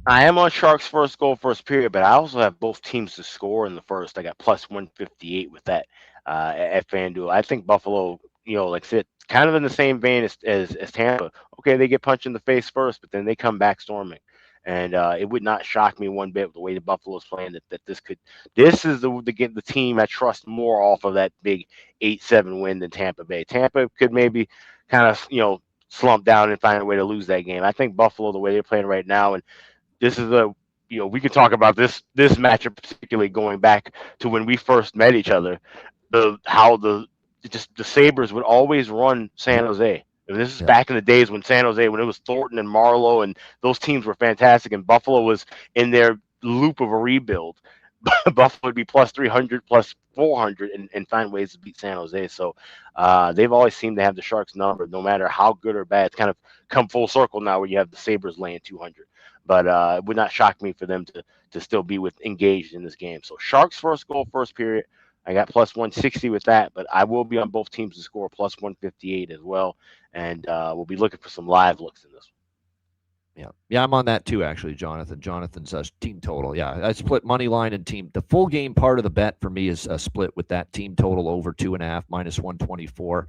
I am on Sharks first goal, first period, but I also have both teams to score in the first. I got plus 158 with that at FanDuel. I think Buffalo, like I said, kind of in the same vein as Tampa. Okay, they get punched in the face first, but then they come back storming. And it would not shock me one bit with the way the Buffalo is playing that this is the team I trust more off of that big 8-7 win than Tampa Bay. Tampa could maybe kind of slump down and find a way to lose that game. I think Buffalo, the way they're playing right now, and this is we can talk about this matchup particularly going back to when we first met each other, how the Sabres would always run San Jose. And this is back in the days when San Jose, when it was Thornton and Marlowe, and those teams were fantastic, and Buffalo was in their loop of a rebuild. Buffalo would be plus 300, plus 400, and find ways to beat San Jose. So they've always seemed to have the Sharks number, no matter how good or bad. It's kind of come full circle now where you have the Sabres laying 200. But it would not shock me for them to still be engaged in this game. So Sharks first goal, first period. I got plus 160 with that, but I will be on both teams to score plus 158 as well. And we'll be looking for some live looks in this one. Yeah, I'm on that too, actually, Jonathan. Jonathan's team total. Yeah, I split money line and team. The full game part of the bet for me is split with that team total over 2.5 minus 124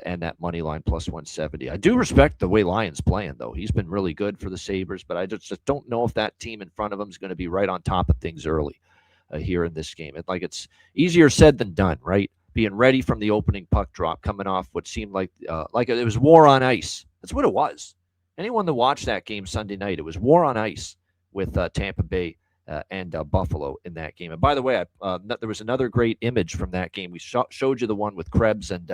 and that money line plus 170. I do respect the way Lyon's playing, though. He's been really good for the Sabres, but I just don't know if that team in front of him is going to be right on top of things early here in this game. It's easier said than done, right? Being ready from the opening puck drop, coming off what seemed like it was war on ice. That's what it was. Anyone that watched that game Sunday night, it was war on ice with Tampa Bay and Buffalo in that game. And by the way, there was another great image from that game. We showed you the one with Krebs and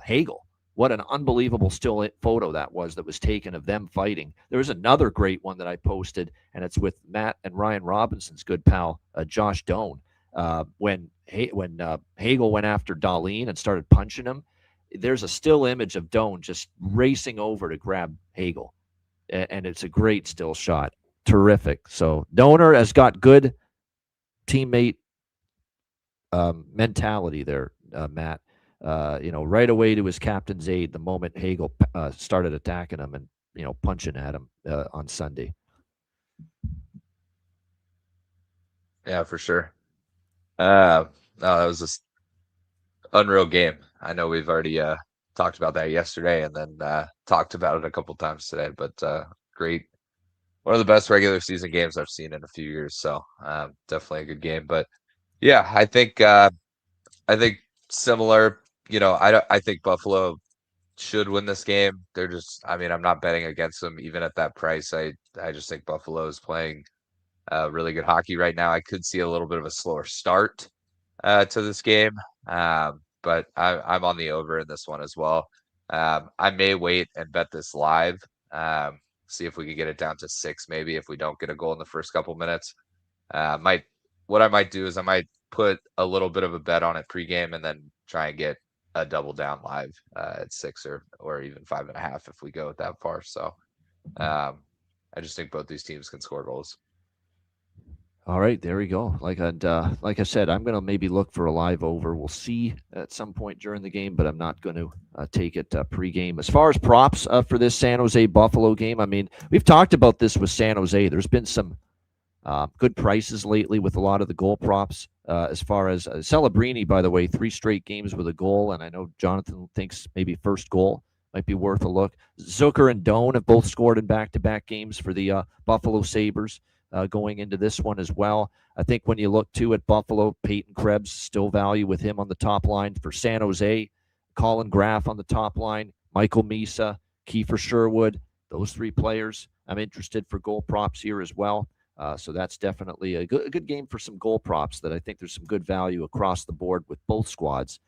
Hagel. What an unbelievable still photo that was taken of them fighting. There was another great one that I posted, and it's with Matt and Ryan Robinson's good pal, Josh Doan. When Hagel went after Dahlin and started punching him, there's a still image of Doan just racing over to grab Hagel. And it's a great still shot. Terrific. So Doaner has got good teammate mentality there, Matt. Right away to his captain's aid the moment Hagel started attacking him and, punching at him on Sunday. Yeah, for sure. No, that was just unreal game. I know we've already talked about that yesterday and then talked about it a couple times today, but great. One of the best regular season games I've seen in a few years. So definitely a good game. But yeah, I think similar. I think Buffalo should win this game. They're just, I'm not betting against them even at that price. I just think Buffalo is playing really good hockey right now. I could see a little bit of a slower start to this game, but I'm on the over in this one as well. I may wait and bet this live. See if we can get it down to 6, maybe if we don't get a goal in the first couple minutes. What I might do is I might put a little bit of a bet on it pregame and then try and get a double down live at 6 or even 5.5 if we go that far. So I just think both these teams can score goals. All right, there we go. Like I said, I'm going to maybe look for a live over. We'll see at some point during the game, but I'm not going to take it pregame. As far as props for this San Jose Buffalo game, we've talked about this with San Jose. There's been some good prices lately with a lot of the goal props. As far as Celebrini, by the way, 3 straight games with a goal, and I know Jonathan thinks maybe first goal might be worth a look. Zucker and Doan have both scored in back-to-back games for the Buffalo Sabres. Going into this one as well. I think when you look, too, at Buffalo, Peyton Krebs, still value with him on the top line. For San Jose, Colin Graff on the top line, Michael Misa, Kiefer Sherwood, those 3 players. I'm interested for goal props here as well. So that's definitely a good game for some goal props that I think there's some good value across the board with both squads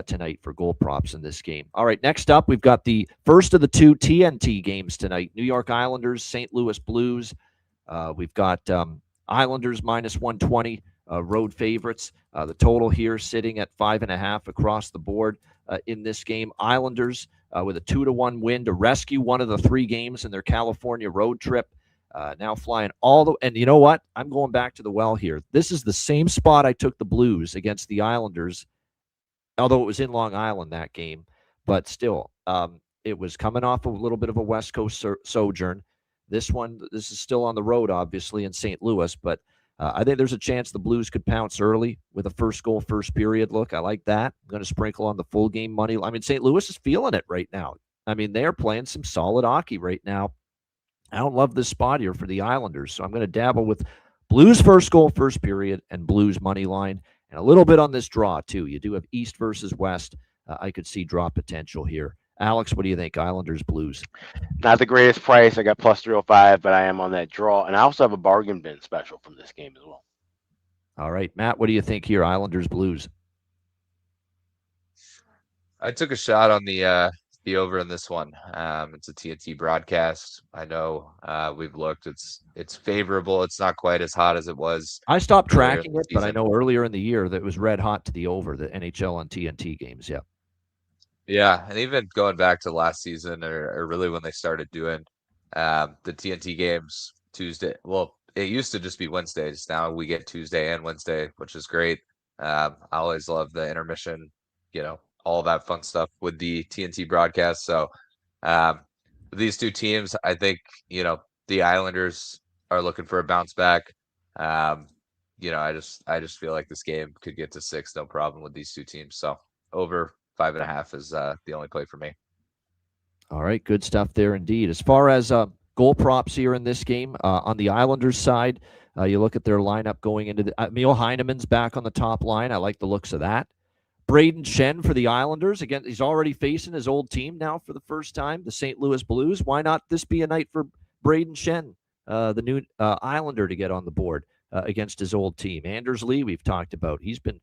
tonight for goal props in this game. All right, next up, we've got the first of the 2 TNT games tonight. New York Islanders, St. Louis Blues. We've got Islanders minus 120, road favorites. The total here sitting at 5.5 across the board in this game. Islanders with a 2-1 win to rescue one of the 3 games in their California road trip. Now flying and you know what? I'm going back to the well here. This is the same spot I took the Blues against the Islanders, although it was in Long Island that game. But still, it was coming off a little bit of a West Coast sojourn. This is still on the road, obviously, in St. Louis, but I think there's a chance the Blues could pounce early with a first goal, first period look. I like that. I'm going to sprinkle on the full game money. St. Louis is feeling it right now. They are playing some solid hockey right now I don't love this spot here for the Islanders, so I'm going to dabble with Blues first goal, first period, and Blues money line, and a little bit on this draw, too. You do have East versus West. I could see draw potential here. Alex, what do you think? Islanders, Blues? Not the greatest price. I got plus 305, but I am on that draw. And I also have a bargain bin special from this game as well. All right, Matt, what do you think here? Islanders, Blues? I took a shot on the over in this one. It's a TNT broadcast. I know we've looked. It's favorable. It's not quite as hot as it was. I stopped tracking it, but I know earlier in the year that it was red hot to the over, the NHL on TNT games. Yeah. Yeah, and even going back to last season, or really when they started doing the TNT games Tuesday. Well, it used to just be Wednesdays. Now we get Tuesday and Wednesday, which is great. I always love the intermission, all that fun stuff with the TNT broadcast. So these two teams, I think, the Islanders are looking for a bounce back. I just feel like this game could get to 6, no problem with these two teams. So over 5.5 is the only play for me. All right, good stuff there indeed. As far as goal props here in this game, on the Islanders side, you look at their lineup going into Emil Heineman's back on the top line. I like the looks of that. Braden Shen for the Islanders. Again, he's already facing his old team now for the first time, the St. Louis Blues. Why not this be a night for Braden Shen, the new Islander, to get on the board against his old team? Anders Lee, we've talked about. He's been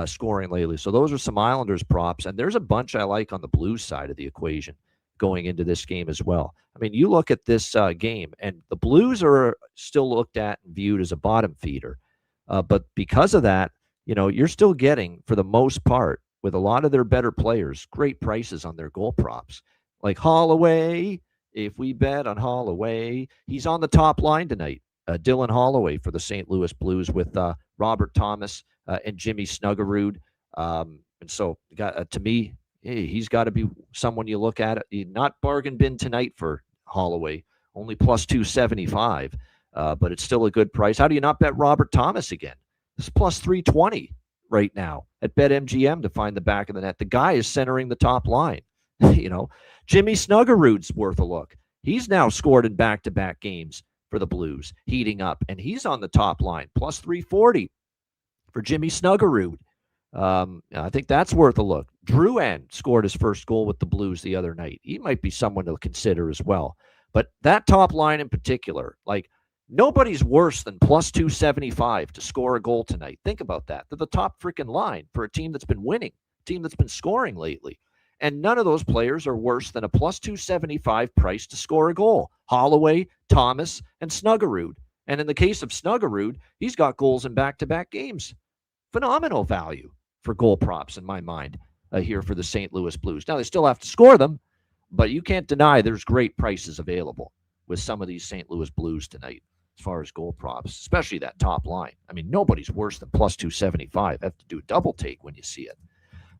scoring lately. So those are some Islanders props. And there's a bunch I like on the Blues side of the equation going into this game as well. I mean, you look at this game, and the Blues are still looked at and viewed as a bottom feeder. But because of that, you're still getting, for the most part, with a lot of their better players, great prices on their goal props. Like Holloway, if we bet on Holloway, he's on the top line tonight. Dylan Holloway for the St. Louis Blues with Robert Thomas and Jimmy Snuggerud. And so, to me, he's got to be someone you look at. Not bargain bin tonight for Holloway, only plus 275, but it's still a good price. How do you not bet Robert Thomas again? It's plus 320 right now at BetMGM to find the back of the net. The guy is centering the top line. Jimmy Snuggerud's worth a look. He's now scored in back-to-back games for the Blues, heating up, and he's on the top line, plus 340 for Jimmy Snuggerud. I think that's worth a look. Drouin scored his first goal with the Blues the other night. He might be someone to consider as well. But that top line in particular, like, nobody's worse than plus 275 to score a goal tonight. Think about that. They're the top freaking line for a team that's been winning, a team that's been scoring lately. And none of those players are worse than a plus 275 price to score a goal. Holloway, Thomas, and Snuggerud. And in the case of Snuggerud, he's got goals in back-to-back games. Phenomenal value for goal props in my mind here for the St. Louis Blues. Now, they still have to score them, but you can't deny there's great prices available with some of these St. Louis Blues tonight as far as goal props, especially that top line. I mean, nobody's worse than plus 275. Have to do a double take when you see it.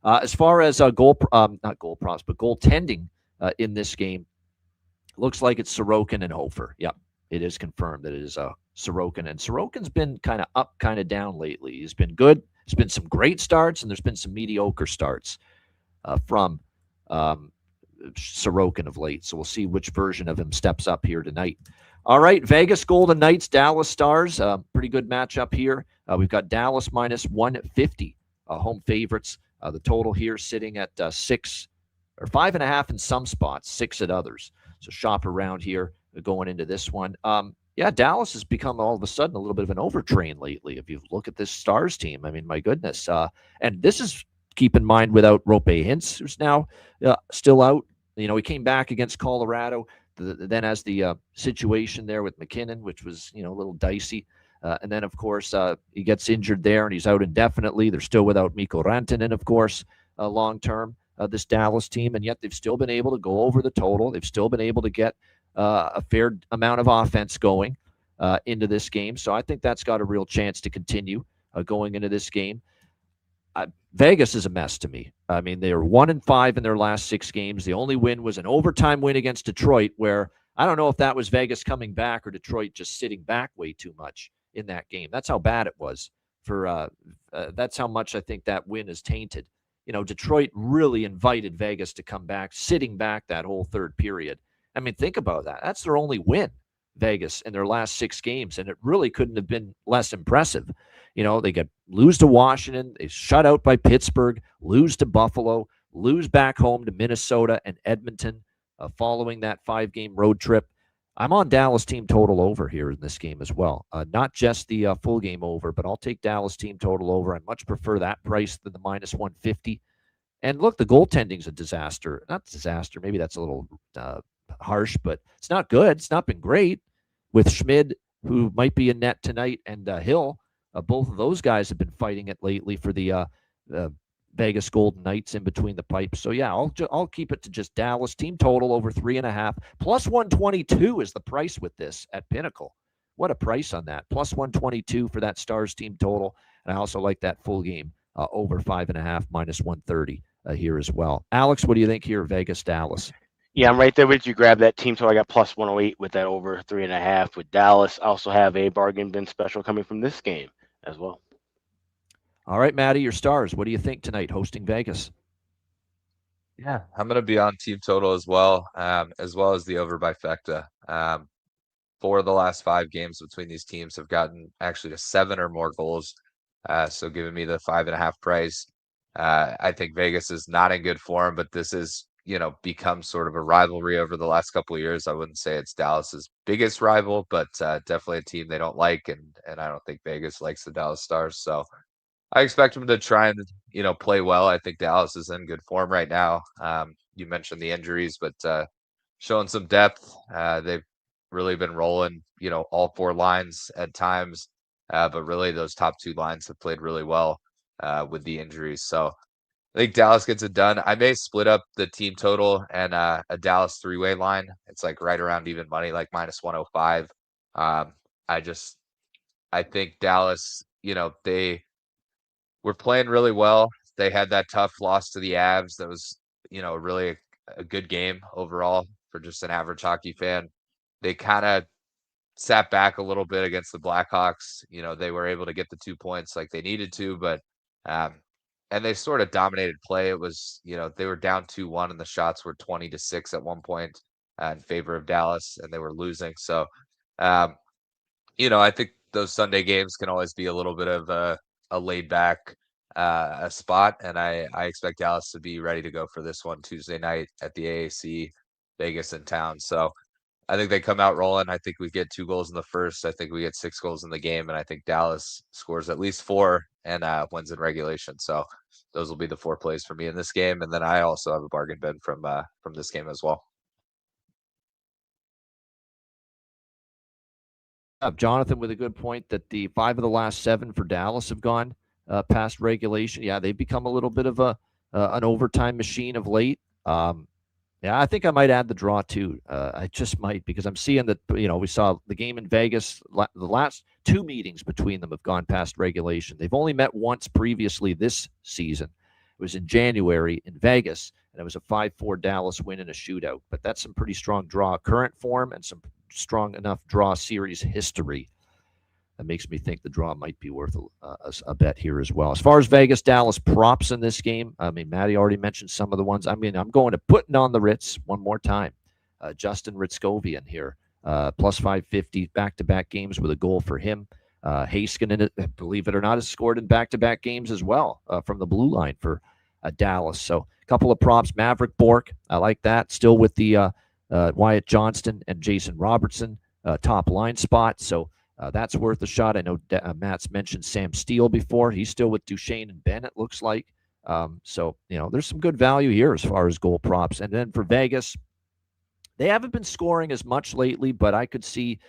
As far as not goal props, but goaltending in this game, looks like it's Sorokin and Hofer. Yep, it is confirmed that it is Sorokin. And Sorokin's been kind of up, kind of down lately. He's been good. There's been some great starts, and there's been some mediocre starts from Sorokin of late. So we'll see which version of him steps up here tonight. All right, Vegas Golden Knights, Dallas Stars. Pretty good matchup here. We've got Dallas minus 150 home favorites. The total here sitting at 6 or 5.5 in some spots, 6 at others. So shop around here going into this one. Dallas has become all of a sudden a little bit of an overtrain lately. If you look at this Stars team, I mean, my goodness. And this is, keep in mind, without Rope Hintz, who's now still out. He came back against Colorado. Then as the situation there with McKinnon, which was, a little dicey. And then, of course, he gets injured there and he's out indefinitely. They're still without Mikko Rantanen, of course, long-term, this Dallas team. And yet they've still been able to go over the total. They've still been able to get a fair amount of offense going into this game. So I think that's got a real chance to continue going into this game. Vegas is a mess to me. I mean, they are 1-5 in their last 6 games. The only win was an overtime win against Detroit, where I don't know if that was Vegas coming back or Detroit just sitting back way too much in that game. That's how bad it was. That's how much I think that win is tainted. Detroit really invited Vegas to come back, sitting back that whole third period. I mean, think about that. That's their only win. Vegas in their last 6 games, and it really couldn't have been less impressive. They lose to Washington, they shut out by Pittsburgh, lose to Buffalo, lose back home to Minnesota and Edmonton following that 5-game road trip. I'm on Dallas team total over here in this game as well. Not just the full game over, but I'll take Dallas team total over. I much prefer that price than the minus 150. And look, the goaltending's a disaster. Not disaster. Maybe that's a little harsh, but it's not good. It's not been great with Schmid, who might be in net tonight, and Hill. Both of those guys have been fighting it lately for the Vegas Golden Knights in between the pipes. So, yeah, I'll keep it to just Dallas team total over 3.5. Plus 122 is the price with this at Pinnacle. What a price on that. Plus 122 for that Stars team total. And I also like that full game over 5.5, minus 130 here as well. Alex, what do you think here, Vegas, Dallas? Yeah, I'm right there with you. Grab that team total. I got plus 108 with that over 3.5 with Dallas. I also have a bargain bin special coming from this game as well. All right, Matty, your Stars. What do you think tonight hosting Vegas? Yeah, I'm going to be on team total as well as the over by Fecta. 4 of the last 5 games between these teams have gotten actually to 7 or more goals. So giving me the 5.5 price. I think Vegas is not in good form, but this is, become sort of a rivalry over the last couple of years. I wouldn't say it's Dallas's biggest rival, but definitely a team they don't like. And I don't think Vegas likes the Dallas Stars. So I expect them to try and, play well. I think Dallas is in good form right now. You mentioned the injuries, but showing some depth. They've really been rolling, all 4 lines at times. But really those top 2 lines have played really well with the injuries. So I think Dallas gets it done. I may split up the team total and a Dallas 3-way line. It's like right around even money, like minus 105. I think Dallas, they were playing really well. They had that tough loss to the Avs. That was, really a good game overall for just an average hockey fan. They kind of sat back a little bit against the Blackhawks. They were able to get the 2 points like they needed to, but and they sort of dominated play. It was, they were down 2-1 and the shots were 20-6 at one point in favor of Dallas, and they were losing. So, I think those Sunday games can always be a little bit of a laid back a spot, and I expect Dallas to be ready to go for this one Tuesday night at the AAC, Vegas in town. So I think they come out rolling. I think we get 2 goals in the first. I think we get 6 goals in the game, and I think Dallas scores at least 4 and wins in regulation. So those will be the 4 plays for me in this game, and then I also have a bargain bin from this game as well. Jonathan with a good point that the 5 of the last 7 for Dallas have gone past regulation. Yeah, they've become a little bit of an overtime machine of late. Yeah, I think I might add the draw too. I just might, because I'm seeing that, we saw the game in Vegas. The last 2 meetings between them have gone past regulation. They've only met once previously this season. It was in January in Vegas, and it was a 5-4 Dallas win in a shootout. But that's some pretty strong draw current form and some strong enough draw series history. That makes me think the draw might be worth a bet here as well. As far as Vegas, Dallas props in this game, Matty already mentioned some of the ones. I'm going to putting on the Ritz one more time. Justin Ritzkovian here, plus 550, back-to-back games with a goal for him. Heiskanen, believe it or not, has scored in back-to-back games as well from the blue line for Dallas. So a couple of props. Maverick Bourque, I like that. Still with the Wyatt Johnston and Jason Robertson top line spot. So that's worth a shot. I know Matt's mentioned Sam Steele before. He's still with Duchesne and Bennett, looks like. So, there's some good value here as far as goal props. And then for Vegas, they haven't been scoring as much lately, but I could see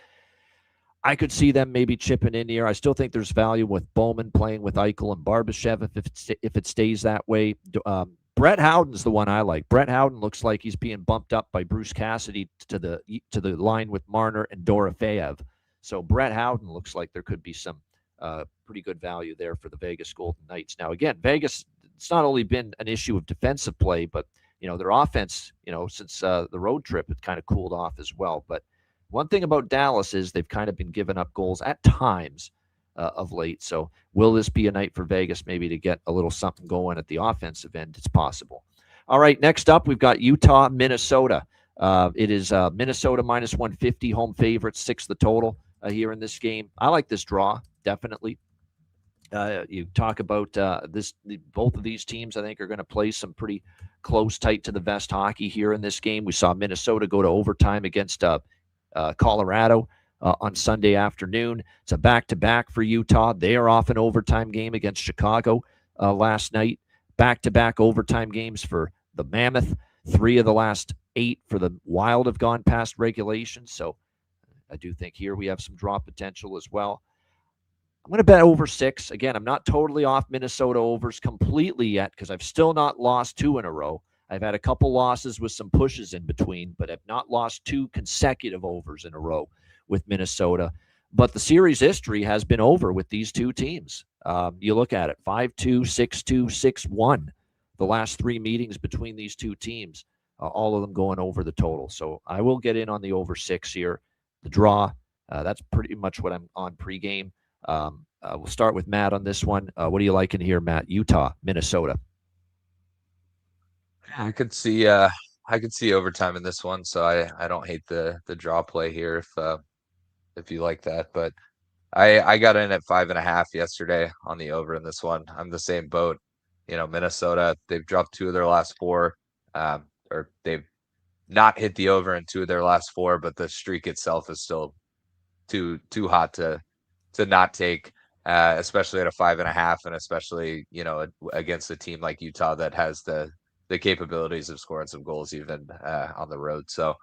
them maybe chipping in here. I still think there's value with Bowman playing with Eichel and Barbashev if it stays that way. Brett Howden's the one I like. Brett Howden looks like he's being bumped up by Bruce Cassidy to the line with Marner and Dorofeyev. So Brett Howden looks like there could be some pretty good value there for the Vegas Golden Knights. Now, again, Vegas, it's not only been an issue of defensive play, but, their offense, since the road trip, it kind of cooled off as well. But one thing about Dallas is they've kind of been giving up goals at times of late. So will this be a night for Vegas maybe to get a little something going at the offensive end? It's possible. All right, next up, we've got Utah, Minnesota. It is Minnesota minus 150, home favorites, 6 the total here in this game. I like this draw, definitely. You talk about both of these teams, I think, are going to play some pretty close, tight to the vest hockey here in this game. We saw Minnesota go to overtime against Colorado on Sunday afternoon. It's a back-to-back for Utah. They are off an overtime game against Chicago last night. Back-to-back overtime games for the Mammoth. 3 of the last 8 for the Wild have gone past regulation. So I do think here we have some draw potential as well. I'm going to bet over 6. Again, I'm not totally off Minnesota overs completely yet because I've still not lost 2 in a row. I've had a couple losses with some pushes in between, but I've not lost 2 consecutive overs in a row with Minnesota. But the series history has been over with these 2 teams. You look at it, 5-2, 6-2, 6-1. The last 3 meetings between these 2 teams, all of them going over the total. So I will get in on the over 6 here. The draw, that's pretty much what I'm on pregame. We'll start with Matt on this one. What are you liking here, Matt? Utah, Minnesota. I could see overtime in this one, so I don't hate the draw play here if you like that. But I got in at 5.5 yesterday on the over in this one. I'm the same boat. Minnesota, they've dropped 2 of their last 4, or they've not hit the over in 2 of their last 4, but the streak itself is still too hot to not take, especially at a 5.5, and especially against a team like Utah that has the capabilities of scoring some goals even on the road. So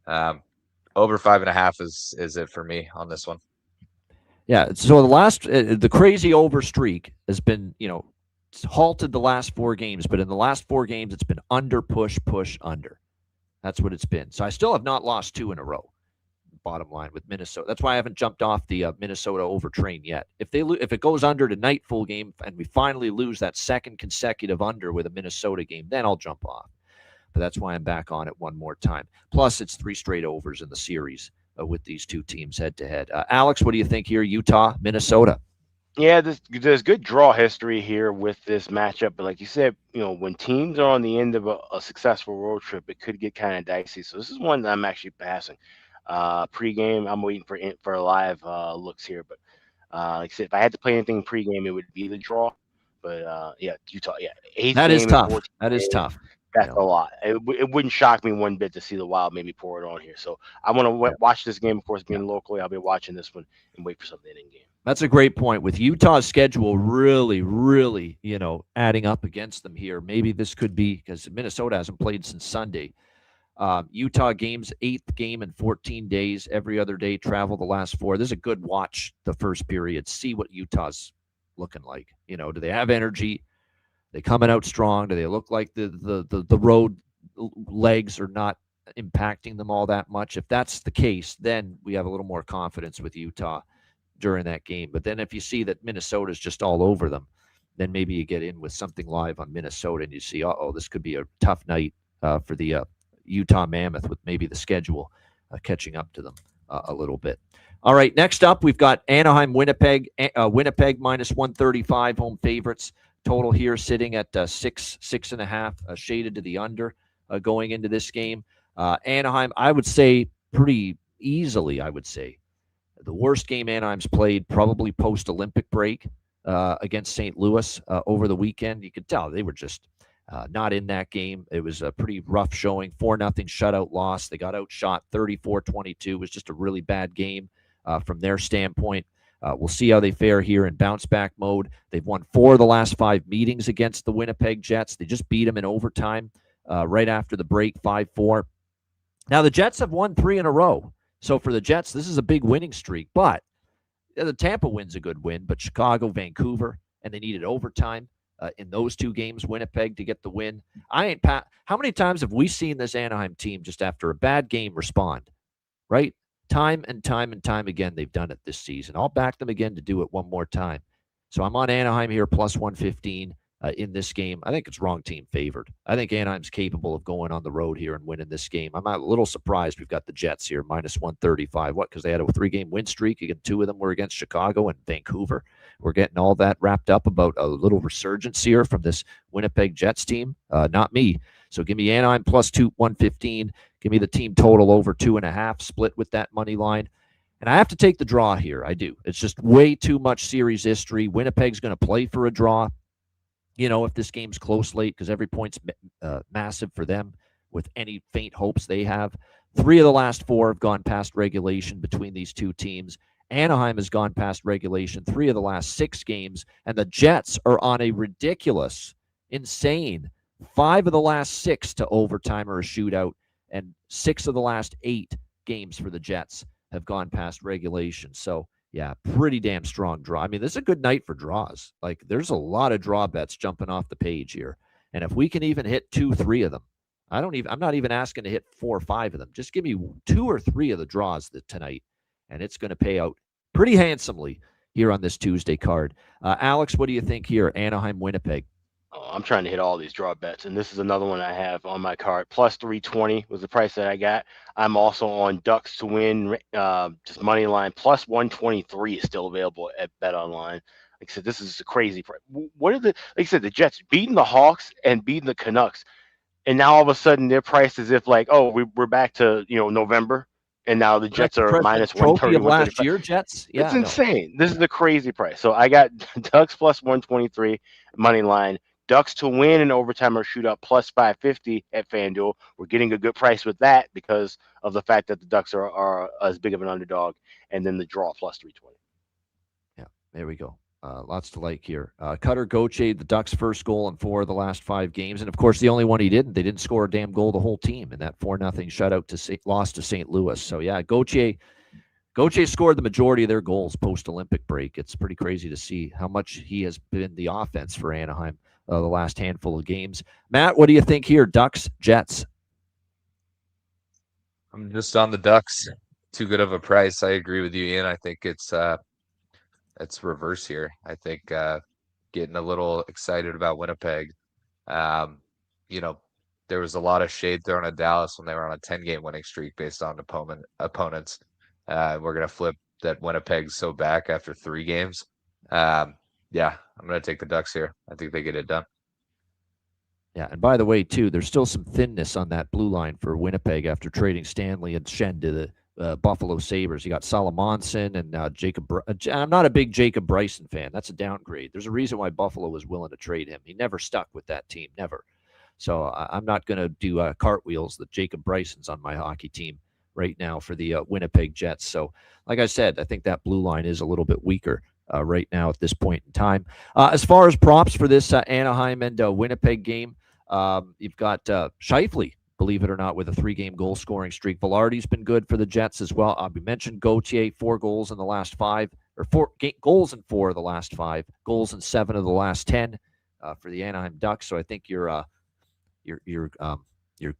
over 5.5 is it for me on this one. Yeah. So the crazy over streak has been it's halted the last 4 games, but in the last 4 games it's been under push under. That's what it's been. So I still have not lost 2 in a row. Bottom line with Minnesota. That's why I haven't jumped off the Minnesota over train yet. If it goes under tonight full game and we finally lose that second consecutive under with a Minnesota game, then I'll jump off. But that's why I'm back on it one more time. Plus, it's 3 straight overs in the series with these 2 teams head to head. Alex, what do you think here? Utah, Minnesota. Yeah, there's good draw history here with this matchup, but like you said, when teams are on the end of a successful road trip, it could get kind of dicey. So this is one that I'm actually passing. Pre-game, I'm waiting for live looks here, but like I said, if I had to play anything pre-game, it would be the draw. But yeah, Utah, yeah, 8th that is game tough. That is tough. That's a lot. It wouldn't shock me one bit to see the Wild maybe pour it on here. So I want to watch this game. Of course, being locally, I'll be watching this one and wait for something in game. That's a great point. With Utah's schedule really, really, adding up against them here, maybe this could be because Minnesota hasn't played since Sunday. Utah games, 8th game in 14 days. Every other day, travel the last 4. This is a good watch the first period. See what Utah's looking like. Do they have energy? They coming out strong? Do they look like the road legs are not impacting them all that much? If that's the case, then we have a little more confidence with Utah during that game. But then if you see that Minnesota's just all over them, then maybe you get in with something live on Minnesota and you see, this could be a tough night for the Utah Mammoth with maybe the schedule catching up to them a little bit. All right, next up, we've got Anaheim, Winnipeg. Winnipeg minus 135, home favorites. Total here sitting at 6.5, shaded to the under going into this game. Anaheim, I would say pretty easily, the worst game Anaheim's played probably post-Olympic break against St. Louis over the weekend. You could tell they were just not in that game. It was a pretty rough showing, 4-0 shutout loss. They got outshot 34-22. It was just a really bad game from their standpoint. We'll see how they fare here in bounce-back mode. They've won 4 of the last 5 meetings against the Winnipeg Jets. They just beat them in overtime right after the break, 5-4. Now, the Jets have won 3 in a row. So for the Jets, this is a big winning streak. But the Tampa win's a good win, but Chicago, Vancouver, and they needed overtime in those 2 games, Winnipeg, to get the win. How many times have we seen this Anaheim team just after a bad game respond, right? Time and time and time again, they've done it this season. I'll back them again to do it one more time. So I'm on Anaheim here, plus 115 in this game. I think it's wrong team favored. I think Anaheim's capable of going on the road here and winning this game. I'm a little surprised we've got the Jets here, minus 135. What? Because they had a 3-game win streak. Again, 2 of them were against Chicago and Vancouver. We're getting all that wrapped up about a little resurgence here from this Winnipeg Jets team. Not me. So give me Anaheim plus 115. Give me the team total over 2.5, split with that money line. And I have to take the draw here. I do. It's just way too much series history. Winnipeg's going to play for a draw, if this game's close late, because every point's massive for them with any faint hopes they have. 3 of the last 4 have gone past regulation between these two teams. Anaheim has gone past regulation 3 of the last 6 games, and the Jets are on a ridiculous, insane 5 of the last 6 to overtime or a shootout, and 6 of the last 8 games for the Jets have gone past regulation. So, yeah, pretty damn strong draw. I mean, this is a good night for draws. Like, there's a lot of draw bets jumping off the page here. And if we can even hit 2, 3 of them, I'm not even asking to hit 4 or 5 of them. Just give me 2 or 3 of the draws tonight, and it's going to pay out pretty handsomely here on this Tuesday card. Alex, what do you think here? Anaheim, Winnipeg. Oh, I'm trying to hit all these draw bets, and this is another one I have on my card. Plus 320 was the price that I got. I'm also on Ducks to win, just money line. Plus 123 is still available at BetOnline. Like I said, this is a crazy price. What are like I said, the Jets beating the Hawks and beating the Canucks, and now all of a sudden they're priced as if like, oh, we're back to November, and now the Jets are minus 130 of last year. Jets, yeah, it's insane. This is the crazy price. So I got Ducks plus 123 money line. Ducks to win in overtime or shootout plus 550 at FanDuel. We're getting a good price with that because of the fact that the Ducks are as big of an underdog, and then the draw plus 320. Yeah, there we go. Lots to like here. Cutter Gauthier, the Ducks' first goal in 4 of the last 5 games, and of course the only one he didn't. They didn't score a damn goal the whole team in that 4-0 shutout loss to St. Louis. So yeah, Gauthier scored the majority of their goals post-Olympic break. It's pretty crazy to see how much he has been the offense for Anaheim the last handful of games. Matt, what do you think here? Ducks, Jets. I'm just on the Ducks. Too good of a price. I agree with you, Ian. I think it's reverse here. I think getting a little excited about Winnipeg. There was a lot of shade thrown at Dallas when they were on a 10-game winning streak based on opponents. We're going to flip that Winnipeg's so back after 3 games. Yeah, I'm going to take the Ducks here. I think they get it done. Yeah, and by the way, too, there's still some thinness on that blue line for Winnipeg after trading Stanley and Schenn to the Buffalo Sabres. You got Salomonson and Jacob. I'm not a big Jacob Bryson fan. That's a downgrade. There's a reason why Buffalo was willing to trade him. He never stuck with that team, never. So I'm not going to do cartwheels that Jacob Bryson's on my hockey team right now for the Winnipeg Jets. So, like I said, I think that blue line is a little bit weaker right now at this point in time. As far as props for this Anaheim and Winnipeg game, you've got Scheifele, believe it or not, with a 3-game goal scoring streak. Velarde's been good for the Jets as well. We mentioned Gauthier, 4 goals in the last 5, or 4 goals in 4 of the last 5, goals in 7 of the last 10 for the Anaheim Ducks. So I think your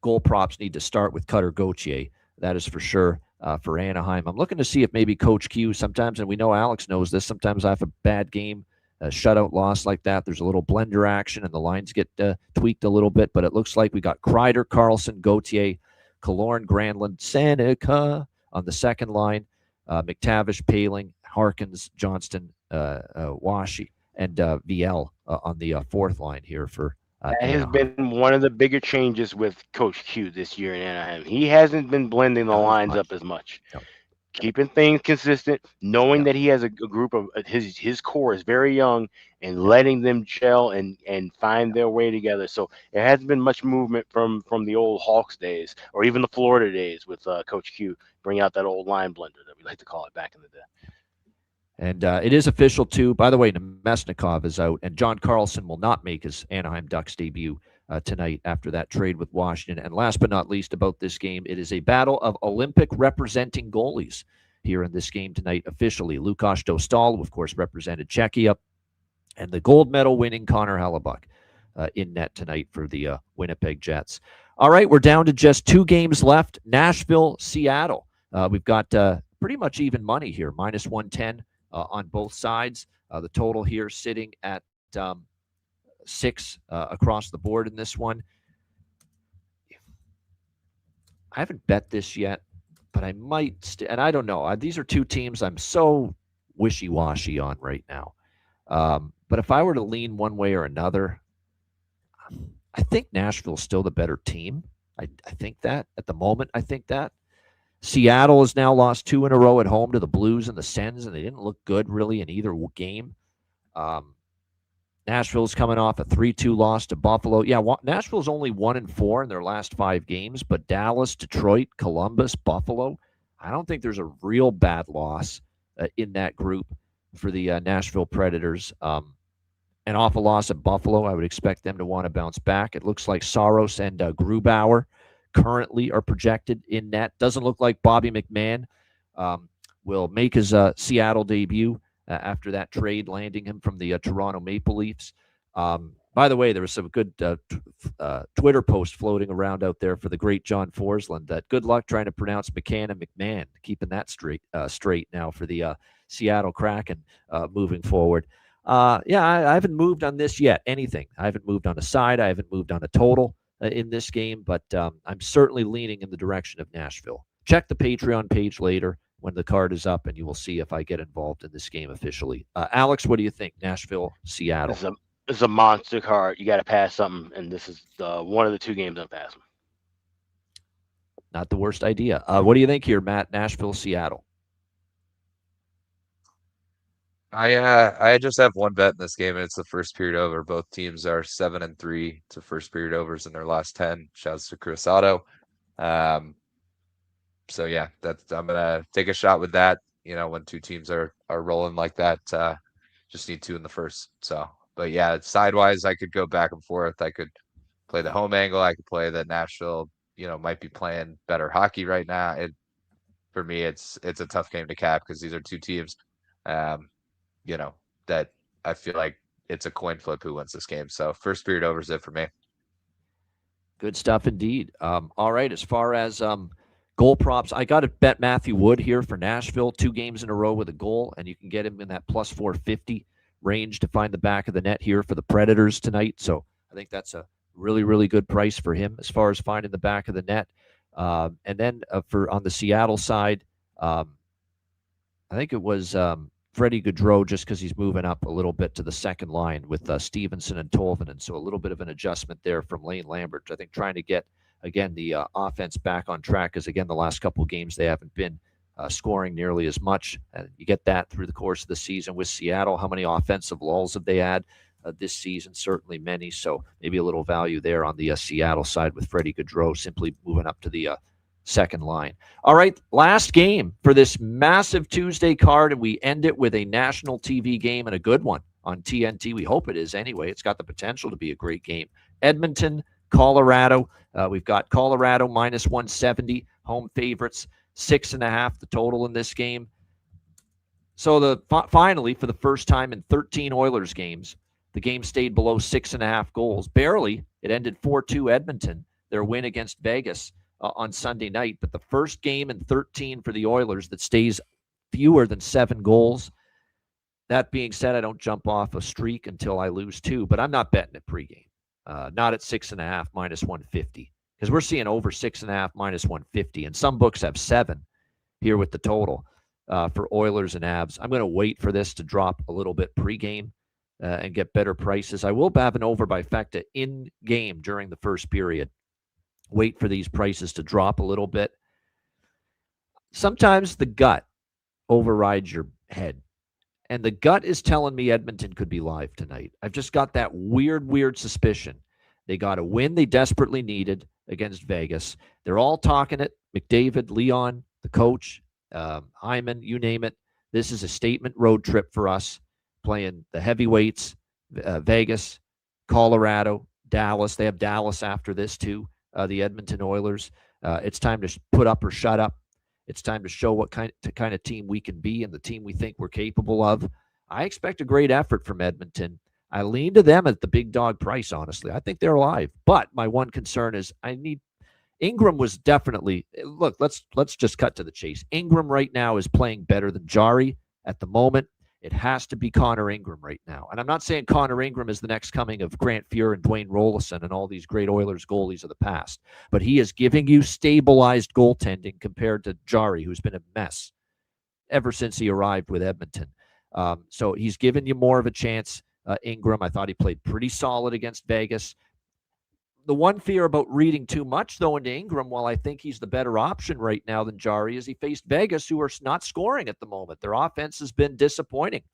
goal props need to start with Cutter Gauthier. That is for sure for Anaheim. I'm looking to see if maybe Coach Q sometimes, and we know Alex knows this, sometimes I have a bad game, a shutout loss like that. There's a little blender action, and the lines get tweaked a little bit, but it looks like we got Kreider, Carlson, Gauthier, Killorn, Granlund, Seneca on the second line, McTavish, Paling, Harkins, Johnston, Washi, and VL on the fourth line here for that has been one of the bigger changes with Coach Q this year in Anaheim. He hasn't been blending the lines up as much. No. Keeping things consistent, knowing that he has a group of his core is very young, and letting them gel and find their way together. So it hasn't been much movement from the old Hawks days or even the Florida days with Coach Q. Bring out that old line blender that we like to call it back in the day. And it is official, too. By the way, Nemesnikov is out, and John Carlson will not make his Anaheim Ducks debut tonight after that trade with Washington. And last but not least about this game, it is a battle of Olympic representing goalies here in this game tonight officially. Lukáš Dostal, who of course represented Czechia, and the gold medal winning Connor Hellebuyck in net tonight for the Winnipeg Jets. All right, we're down to just 2 games left. Nashville, Seattle. We've got pretty much even money here, minus 110 on both sides. The total here sitting at 6 across the board in this one. I haven't bet this yet, but I might, and I don't know. These are 2 teams I'm so wishy-washy on right now. But if I were to lean one way or another, I think Nashville's still the better team. I think that at the moment. I think that Seattle has now lost 2 in a row at home to the Blues and the Sens, and they didn't look good really in either game. Nashville's coming off a 3-2 loss to Buffalo. Yeah, Nashville's only 1-4 in their last 5 games, but Dallas, Detroit, Columbus, Buffalo, I don't think there's a real bad loss in that group for the Nashville Predators. An awful loss at Buffalo. I would expect them to want to bounce back. It looks like Saros and Grubauer currently are projected in net. Doesn't look like Bobby McMahon will make his Seattle debut after that trade, landing him from the Toronto Maple Leafs. By the way, there was some good Twitter post floating around out there for the great John Forsland that good luck trying to pronounce McCann and McMahon, keeping that straight now for the Seattle Kraken moving forward. I haven't moved on this yet, anything. I haven't moved on a side. I haven't moved on a total in this game, but I'm certainly leaning in the direction of Nashville. Check the Patreon page later when the card is up, and you will see if I get involved in this game officially. Alex, what do you think? Nashville, Seattle. This is a monster card. You got to pass something, and this is one of the 2 games I'm passing. Not the worst idea. What do you think here, Matt? Nashville, Seattle. I just have one bet in this game, and it's the first period over. Both teams are 7-3 to first period overs in their last 10. Shouts to Cruzado. So yeah, I'm gonna take a shot with that. When 2 teams are rolling like that, just need 2 in the first. So, but yeah, sidewise, I could go back and forth. I could play the home angle. I could play that Nashville, might be playing better hockey right now. For me, it's a tough game to cap because these are 2 teams. That I feel like it's a coin flip who wins this game. So first period over is it for me. Good stuff indeed. All right, as far as goal props, I got to bet Matthew Wood here for Nashville, 2 games in a row with a goal, and you can get him in that plus 450 range to find the back of the net here for the Predators tonight. So I think that's a really, really good price for him as far as finding the back of the net. And then on the Seattle side, I think it was Freddie Gaudreau, just because he's moving up a little bit to the second line with Stevenson and Tolvanen. So a little bit of an adjustment there from Lane Lambert. I think trying to get, again, the offense back on track, because, again, the last couple of games they haven't been scoring nearly as much. You get that through the course of the season with Seattle. How many offensive lulls have they had this season? Certainly many. So maybe a little value there on the Seattle side with Freddie Gaudreau simply moving up to the second line. All right, last game for this massive Tuesday card, and we end it with a national TV game, and a good one on TNT. We hope it is anyway. It's got the potential to be a great game. Edmonton, Colorado. We've got Colorado minus 170, home favorites, 6.5 the total in this game. So finally, for the first time in 13 Oilers games, the game stayed below 6.5 goals. Barely. It ended 4-2 Edmonton, their win against Vegas on Sunday night. But the first game in 13 for the Oilers that stays fewer than 7 goals. That being said, I don't jump off a streak until I lose 2, but I'm not betting it pregame. Not at 6.5 minus 150, because we're seeing over 6.5 minus 150, and some books have 7 here with the total for Oilers and Avs. I'm going to wait for this to drop a little bit pregame and get better prices. I will have an over by Fecta in game during the first period. Wait for these prices to drop a little bit. Sometimes the gut overrides your head. And the gut is telling me Edmonton could be live tonight. I've just got that weird suspicion. They got a win they desperately needed against Vegas. They're all talking it. McDavid, Leon, the coach, Hyman, you name it. This is a statement road trip for us, playing the heavyweights, Vegas, Colorado, Dallas. They have Dallas after this too. The Edmonton Oilers. It's time to put up or shut up. It's time to show what kind of team we can be and the team we think we're capable of. I expect a great effort from Edmonton. I lean to them at the big dog price, honestly. I think they're alive. But my one concern is Ingram was definitely, look, let's just cut to the chase. Ingram right now is playing better than Jari at the moment. It has to be Connor Ingram right now. And I'm not saying Connor Ingram is the next coming of Grant Fuhr and Dwayne Rolison and all these great Oilers goalies of the past. But he is giving you stabilized goaltending compared to Jari, who's been a mess ever since he arrived with Edmonton. So he's given you more of a chance. Ingram, I thought he played pretty solid against Vegas. The one fear about reading too much, though, into Ingram, while I think he's the better option right now than Jari, is he faced Vegas, who are not scoring at the moment. Their offense has been disappointing.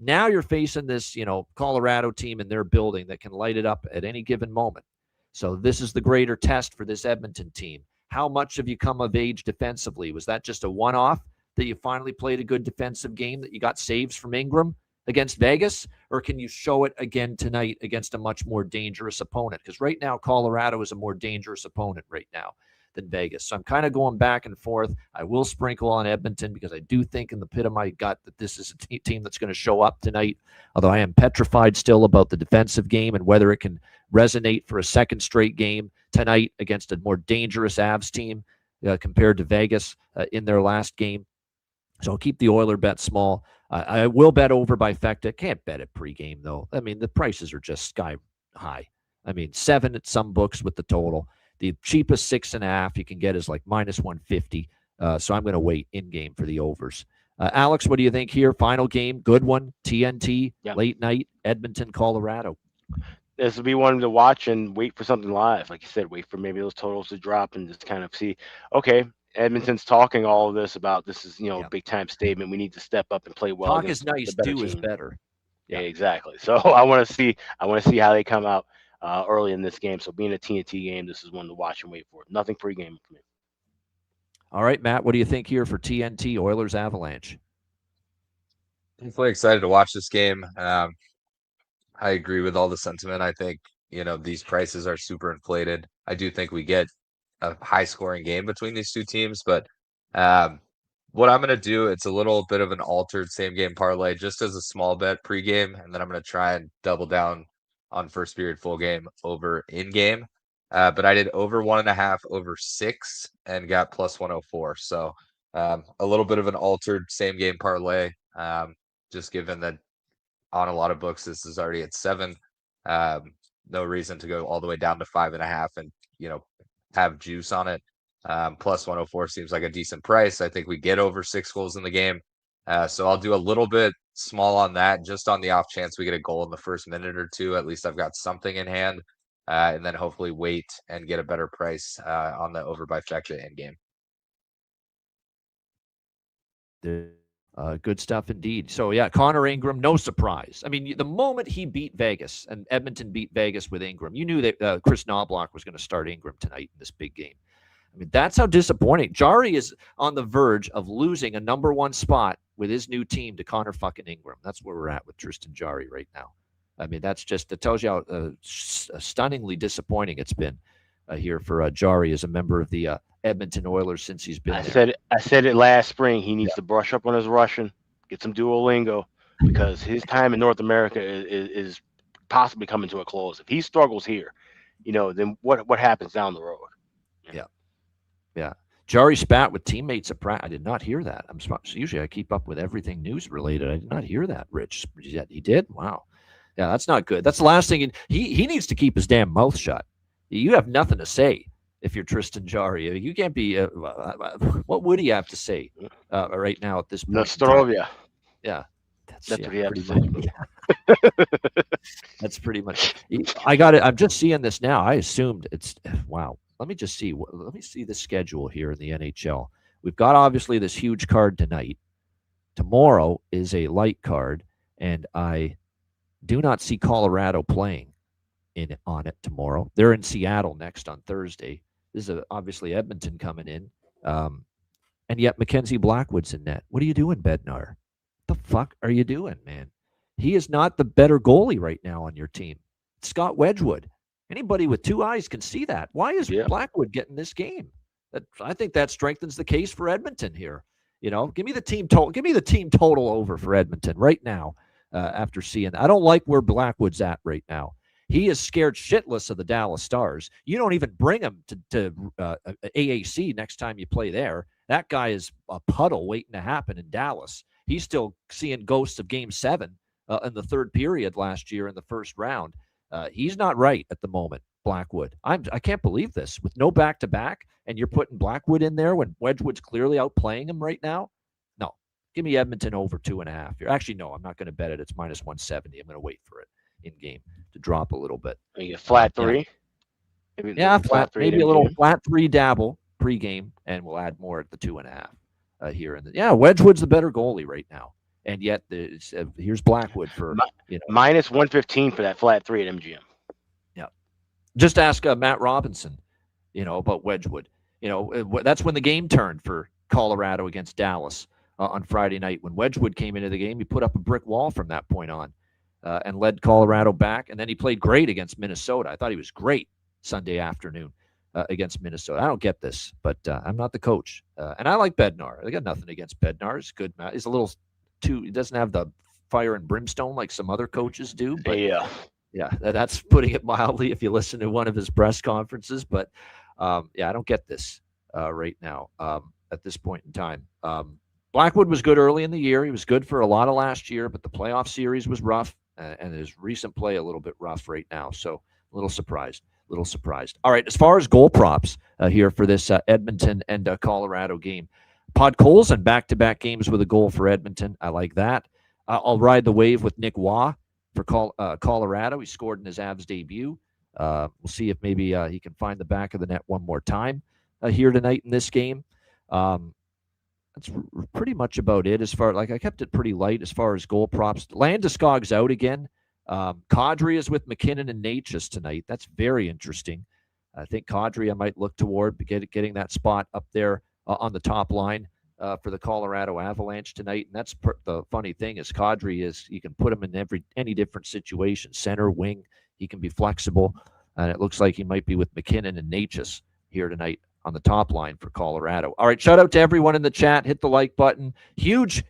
Now you're facing this, Colorado team in their building that can light it up at any given moment. So this is the greater test for this Edmonton team. How much have you come of age defensively? Was that just a one-off that you finally played a good defensive game, that you got saves from Ingram against Vegas? Or can you show it again tonight against a much more dangerous opponent? Because right now, Colorado is a more dangerous opponent right now than Vegas. So I'm kind of going back and forth. I will sprinkle on Edmonton because I do think in the pit of my gut that this is a team that's going to show up tonight, although I am petrified still about the defensive game and whether it can resonate for a second straight game tonight against a more dangerous Avs team compared to Vegas in their last game. So I'll keep the Oiler bet small. I will bet over by Fecta. Can't bet it pregame, though. I mean, the prices are just sky high. I mean, 7 at some books with the total. The cheapest 6.5 you can get is like minus 150. So I'm going to wait in game for the overs. Alex, what do you think here? Final game, good one. TNT, late night, Edmonton, Colorado. This will be one to watch and wait for something live. Like you said, wait for maybe those totals to drop and just kind of see, okay, Edmonton's talking all of this about this is, a big time statement. We need to step up and play well. Talk is nice, do is better. Yeah, exactly. So I want to see how they come out early in this game. So being a TNT game, this is one to watch and wait for. Nothing pregame for me. All right, Matt, what do you think here for TNT, Oilers Avalanche? Definitely excited to watch this game. I agree with all the sentiment. I think, these prices are super inflated. I do think we get a high scoring game between these two teams, but what I'm going to do, it's a little bit of an altered same game parlay just as a small bet pregame, and then I'm going to try and double down on first period full game over in game. But I did over 1.5 over 6 and got plus 104. So a little bit of an altered same game parlay, just given that on a lot of books this is already at 7. No reason to go all the way down to 5.5 and have juice on it. Plus 104 seems like a decent price. I think we get over 6 goals in the game. So I'll do a little bit small on that, just on the off chance we get a goal in the first minute or two. At least I've got something in hand, and then hopefully wait and get a better price on the over by Fecta in game. Good stuff indeed. So, Connor Ingram, no surprise. I mean, the moment he beat Vegas and Edmonton beat Vegas with Ingram, you knew that Chris Knobloch was going to start Ingram tonight in this big game. I mean, that's how disappointing. Jari is on the verge of losing a number 1 spot with his new team to Connor fucking Ingram. That's where we're at with Tristan Jari right now. I mean, that tells you how stunningly disappointing it's been here for Jari as a member of the Edmonton Oilers since he's been there. I said it last spring. He needs to brush up on his Russian, get some Duolingo, because his time in North America is possibly coming to a close. If he struggles here, then what happens down the road? Yeah. Jari spat with teammates at practice. I did not hear that. Usually I keep up with everything news related. I did not hear that, Rich. He did? Wow. Yeah, that's not good. That's the last thing. He needs to keep his damn mouth shut. You have nothing to say if you're Tristan Jari. You can't be. What would he have to say right now at this point? Nostrovia. Yeah. That's what he had to say. Yeah. That's pretty much. I got it. I'm just seeing this now. I assumed it's wow. Let me just see. Let me see the schedule here in the NHL. We've got obviously this huge card tonight. Tomorrow is a light card, and I do not see Colorado playing on it tomorrow. They're in Seattle next on Thursday. This is obviously Edmonton coming in, and yet Mackenzie Blackwood's in net. What are you doing, Bednar? What the fuck are you doing, man? He is not the better goalie right now on your team. Scott Wedgwood. Anybody with 2 eyes can see that. Why is Blackwood getting this game? I think that strengthens the case for Edmonton here. Give me the team total. Give me the team total over for Edmonton right now. After seeing, I don't like where Blackwood's at right now. He is scared shitless of the Dallas Stars. You don't even bring him to AAC next time you play there. That guy is a puddle waiting to happen in Dallas. He's still seeing ghosts of Game 7 in the third period last year in the first round. He's not right at the moment, Blackwood. I can't believe this. With no back-to-back, and you're putting Blackwood in there when Wedgwood's clearly outplaying him right now? No. Give me Edmonton over 2.5 here. Actually, no, I'm not going to bet it. It's minus 170. I'm going to wait for it in game to drop a little bit. You get flat 3? Maybe Yeah, the flat, three at maybe a little MGM. flat 3 dabble pregame, and we'll add more at the 2.5 here. Wedgwood's the better goalie right now, and yet here's Blackwood for Minus 115 for that flat 3 at MGM. Yeah, just ask Matt Robinson, about Wedgwood. That's when the game turned for Colorado against Dallas on Friday night. When Wedgwood came into the game, he put up a brick wall from that point on and led Colorado back. And then he played great against Minnesota. I thought he was great Sunday afternoon against Minnesota. I don't get this, but I'm not the coach. And I like Bednar. I got nothing against Bednar. He's good. He's a little he doesn't have the fire and brimstone like some other coaches do. But yeah, that's putting it mildly if you listen to one of his press conferences. But I don't get this right now at this point in time. Blackwood was good early in the year. He was good for a lot of last year, but the playoff series was rough, and his recent play a little bit rough right now. So a little surprised. All right, as far as goal props here for this Edmonton and Colorado game, Podkolzin back-to-back games with a goal for Edmonton. I like that. I'll ride the wave with Nick Waugh for Colorado. He scored in his Avs debut. We'll see if maybe he can find the back of the net one more time here tonight in this game. That's pretty much about it as far, I kept it pretty light as far as goal props. Landeskog's out again. Kadri is with McKinnon and Natchez tonight. That's very interesting. I think Kadri I might look toward getting that spot up there on the top line for the Colorado Avalanche tonight. And that's the funny thing is Kadri is, you can put him in any different situation, center, wing. He can be flexible. And it looks like he might be with McKinnon and Natchez here tonight on the top line for Colorado. All right, shout out to everyone in the chat. Hit the like button. Huge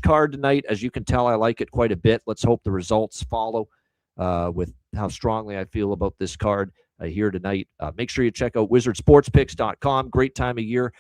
card tonight. As you can tell, I like it quite a bit. Let's hope the results follow with how strongly I feel about this card here tonight. Make sure you check out wizardsportspicks.com. Great time of year.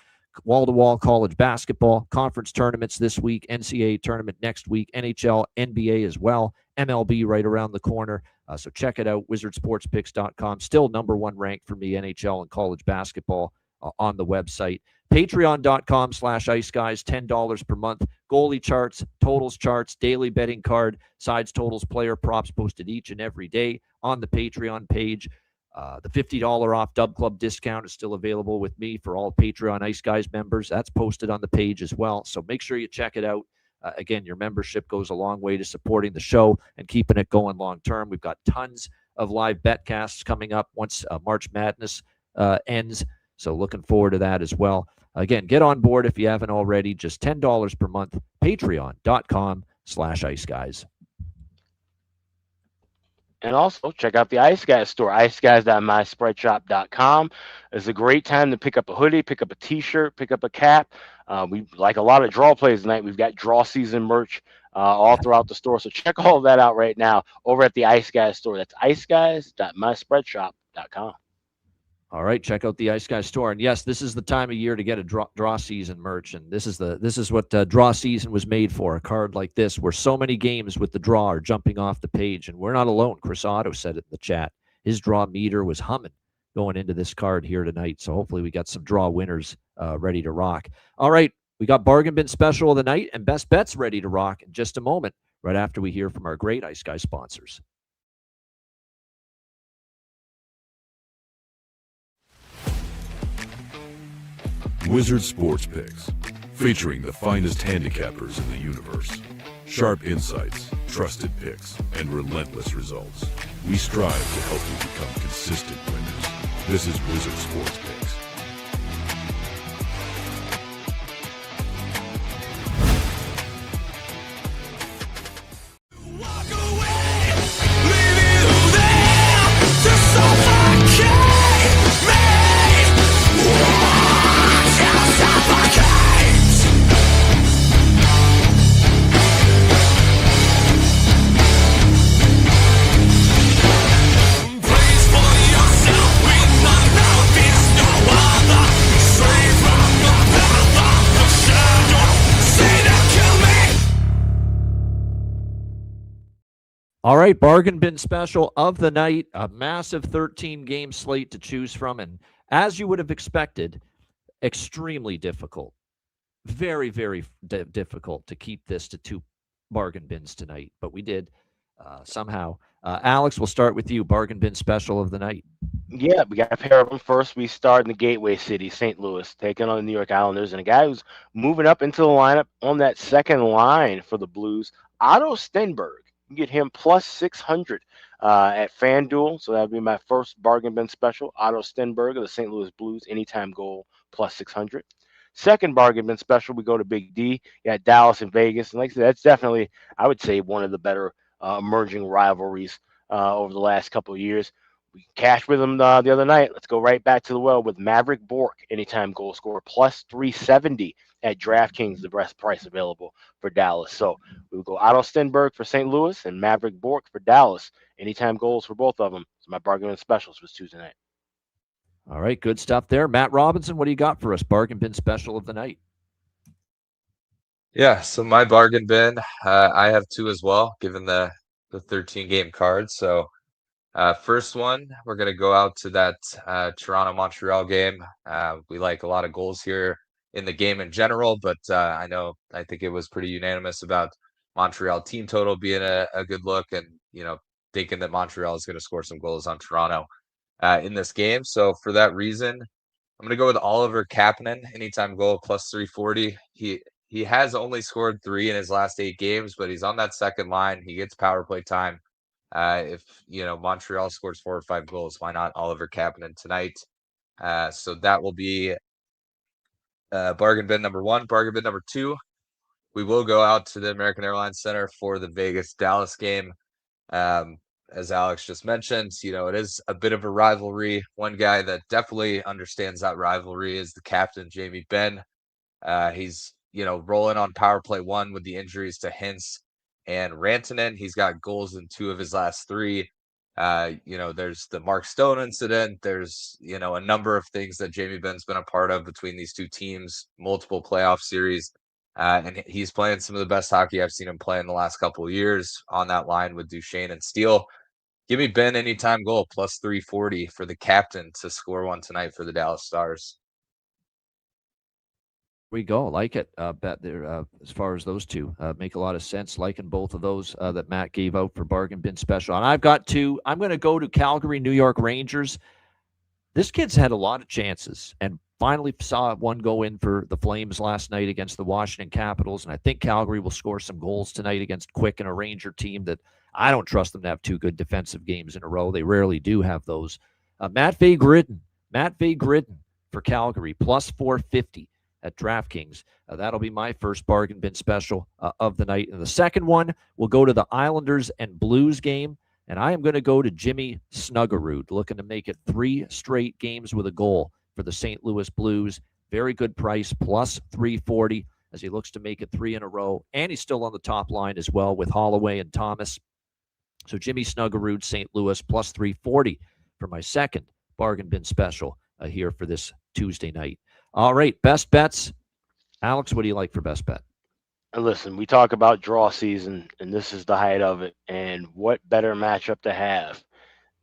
Wall-to-wall college basketball, conference tournaments this week, NCAA tournament next week, NHL, NBA as well, MLB right around the corner. So check it out, wizardsportspicks.com. Still number one ranked for me, NHL and college basketball on the website. Patreon.com/IceGuys, $10 per month. Goalie charts, totals charts, daily betting card, sides, totals, player props posted each and every day on the Patreon page. The $50 off Dub Club discount is still available with me for all Patreon Ice Guys members. That's posted on the page as well. So make sure you check it out. Again, your membership goes a long way to supporting the show and keeping it going long term. We've got tons of live betcasts coming up once March Madness ends. So looking forward to that as well. Again, get on board if you haven't already. Just $10 per month. Patreon.com/IceGuys. And also check out the Ice Guys store, iceguys.myspreadshop.com. It's a great time to pick up a hoodie, pick up a t-shirt, pick up a cap. We like a lot of draw plays tonight. We've got draw season merch all throughout the store. So check all of that out right now over at the Ice Guys store. That's iceguys.myspreadshop.com. All right, check out the Ice Guys store. And yes, this is the time of year to get a draw season merch. And this is what draw season was made for, a card like this, where so many games with the draw are jumping off the page. And we're not alone. Chris Otto said it in the chat. His draw meter was humming going into this card here tonight. So hopefully we got some draw winners ready to rock. All right, we got Bargain Bin Special of the night and Best Bets ready to rock in just a moment, right after we hear from our great Ice Guys sponsors. Wizard Sports Picks, featuring the finest handicappers in the universe. Sharp insights, trusted picks, and relentless results. We strive to help you become consistent winners. This is Wizard Sports Picks. All right, Bargain Bin Special of the night, a massive 13-game slate to choose from, and as you would have expected, extremely difficult. Very, very difficult to keep this to two bargain bins tonight, but we did. somehow. Alex, we'll start with you. Bargain bin special of the night. Yeah, we got a pair of them. First, we start in the gateway city, St. Louis, taking on the New York Islanders. And a guy who's moving up into the lineup on that second line for the Blues, Otto Stenberg. You can get him plus 600 at FanDuel. So that would be my first bargain bin special. Otto Stenberg of the St. Louis Blues, anytime goal plus 600. Second bargain bin special, we go to Big D. You got Dallas and Vegas. And like I said, that's definitely, I would say, one of the better emerging rivalries over the last couple of years. We cashed with them the other night. Let's go right back to the well with Maverick Bork, anytime goal scorer, plus 370 at DraftKings, the best price available for Dallas. So we will go Otto Stenberg for St. Louis and Maverick Bork for Dallas. Anytime goals for both of them. So my bargain bin specials was Tuesday night. All right, good stuff there. Matt Robinson, what do you got for us? Bargain bin special of the night. Yeah, so my bargain bin, I have two as well, given the 13-game card. So first one, we're going to go out to that Toronto-Montreal game. We like a lot of goals here in the game in general, but I think it was pretty unanimous about Montreal team total being a good look, and thinking that Montreal is going to score some goals on Toronto in this game. So for that reason, I'm going to go with Oliver Kapanen, anytime goal, plus 340. He has only scored 3 in his last 8 games, but he's on that second line. He gets power play time. If Montreal scores 4 or 5 goals, why not Oliver Kapanen tonight? So that will be bargain bin number 1. Bargain bin number 2, we will go out to the American Airlines Center for the Vegas-Dallas game. As Alex just mentioned, it is a bit of a rivalry. One guy that definitely understands that rivalry is the captain, Jamie Benn. He's rolling on power play 1 with the injuries to Hintz and Rantanen. He's got goals in 2 of his last 3. There's the Mark Stone incident. There's, a number of things that Jamie Benn's been a part of between these two teams, multiple playoff series. And he's playing some of the best hockey I've seen him play in the last couple of years on that line with Duchesne and Steele. Give me Benn anytime goal, plus 340 for the captain to score one tonight for the Dallas Stars. We go. Like it. Bet there as far as those two make a lot of sense. Liking both of those that Matt gave out for bargain bin special. And I've got 2. I'm going to go to Calgary, New York Rangers. This kid's had a lot of chances and finally saw one go in for the Flames last night against the Washington Capitals. And I think Calgary will score some goals tonight against Quick and a Ranger team that I don't trust them to have 2 good defensive games in a row. They rarely do have those. Matt Gridden for Calgary, plus 450 at DraftKings. That'll be my first bargain bin special of the night. And the second one will go to the Islanders and Blues game. And I am going to go to Jimmy Snuggerud, looking to make it 3 straight games with a goal for the St. Louis Blues. Very good price, plus 340, as he looks to make it 3 in a row. And he's still on the top line as well with Holloway and Thomas. So Jimmy Snuggerud, St. Louis, plus 340 for my second bargain bin special here for this Tuesday night. All right, best bets. Alex, what do you like for best bet? And listen, we talk about draw season, and this is the height of it. And what better matchup to have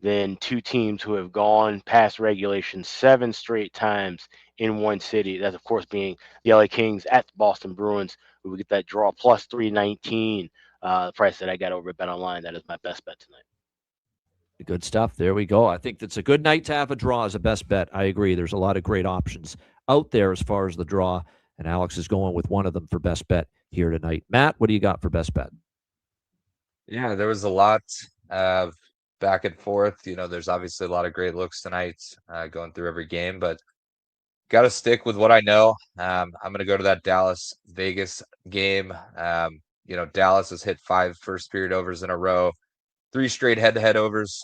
than 2 teams who have gone past regulation 7 straight times in one city? That, of course, being the LA Kings at the Boston Bruins. We would get that draw plus 319, the price that I got over at BetOnline. That is my best bet tonight. Good stuff. There we go. I think that's a good night to have a draw as a best bet. I agree. There's a lot of great options out there as far as the draw, and Alex is going with one of them for best bet here tonight. Matt, what do you got for best bet? Yeah, there was a lot of back and forth. There's obviously a lot of great looks tonight going through every game, but got to stick with what I know. I'm going to go to that Dallas-Vegas game. Dallas has hit 5 first-period overs in a row. 3 straight head-to-head overs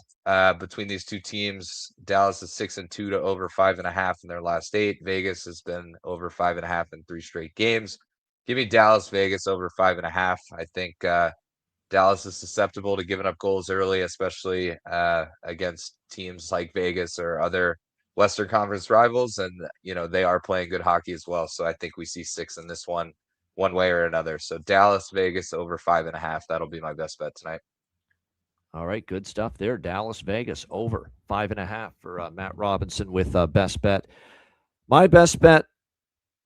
between these two teams. Dallas is 6-2 to over 5.5 in their last 8. Vegas has been over 5.5 in 3 straight games. Give me Dallas, Vegas over 5.5. I think Dallas is susceptible to giving up goals early, especially against teams like Vegas or other Western Conference rivals. And, they are playing good hockey as well. So I think we see 6 in this one way or another. So Dallas, Vegas over 5.5. That'll be my best bet tonight. All right, good stuff there. Dallas, Vegas over 5.5 for Matt Robinson with best bet. My best bet,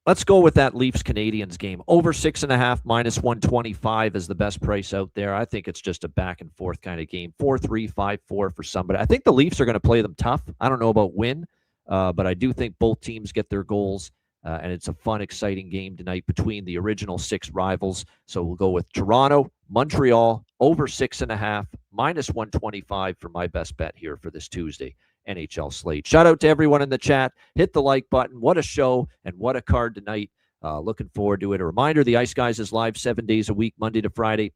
Let's go with that Leafs-Canadiens game. Over 6.5, minus 125 is the best price out there. I think it's just a back-and-forth kind of game. 4-3, 5-4 for somebody. I think the Leafs are going to play them tough. I don't know about win, but I do think both teams get their goals, and it's a fun, exciting game tonight between the original 6 rivals. So we'll go with Toronto, Montreal, over 6.5, minus 125 for my best bet here for this Tuesday NHL slate. Shout out to everyone in the chat. Hit the like button. What a show and what a card tonight. Looking forward to it. A reminder, the Ice Guys is live 7 days a week, Monday to Friday,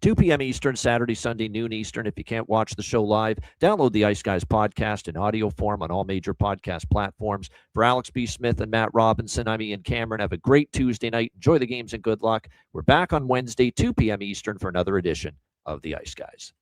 2 p.m. Eastern, Saturday, Sunday, noon Eastern. If you can't watch the show live, download the Ice Guys podcast in audio form on all major podcast platforms. For Alex B. Smith and Matt Robinson, I'm Ian Cameron. Have a great Tuesday night. Enjoy the games and good luck. We're back on Wednesday, 2 p.m. Eastern for another edition of the Ice Guys.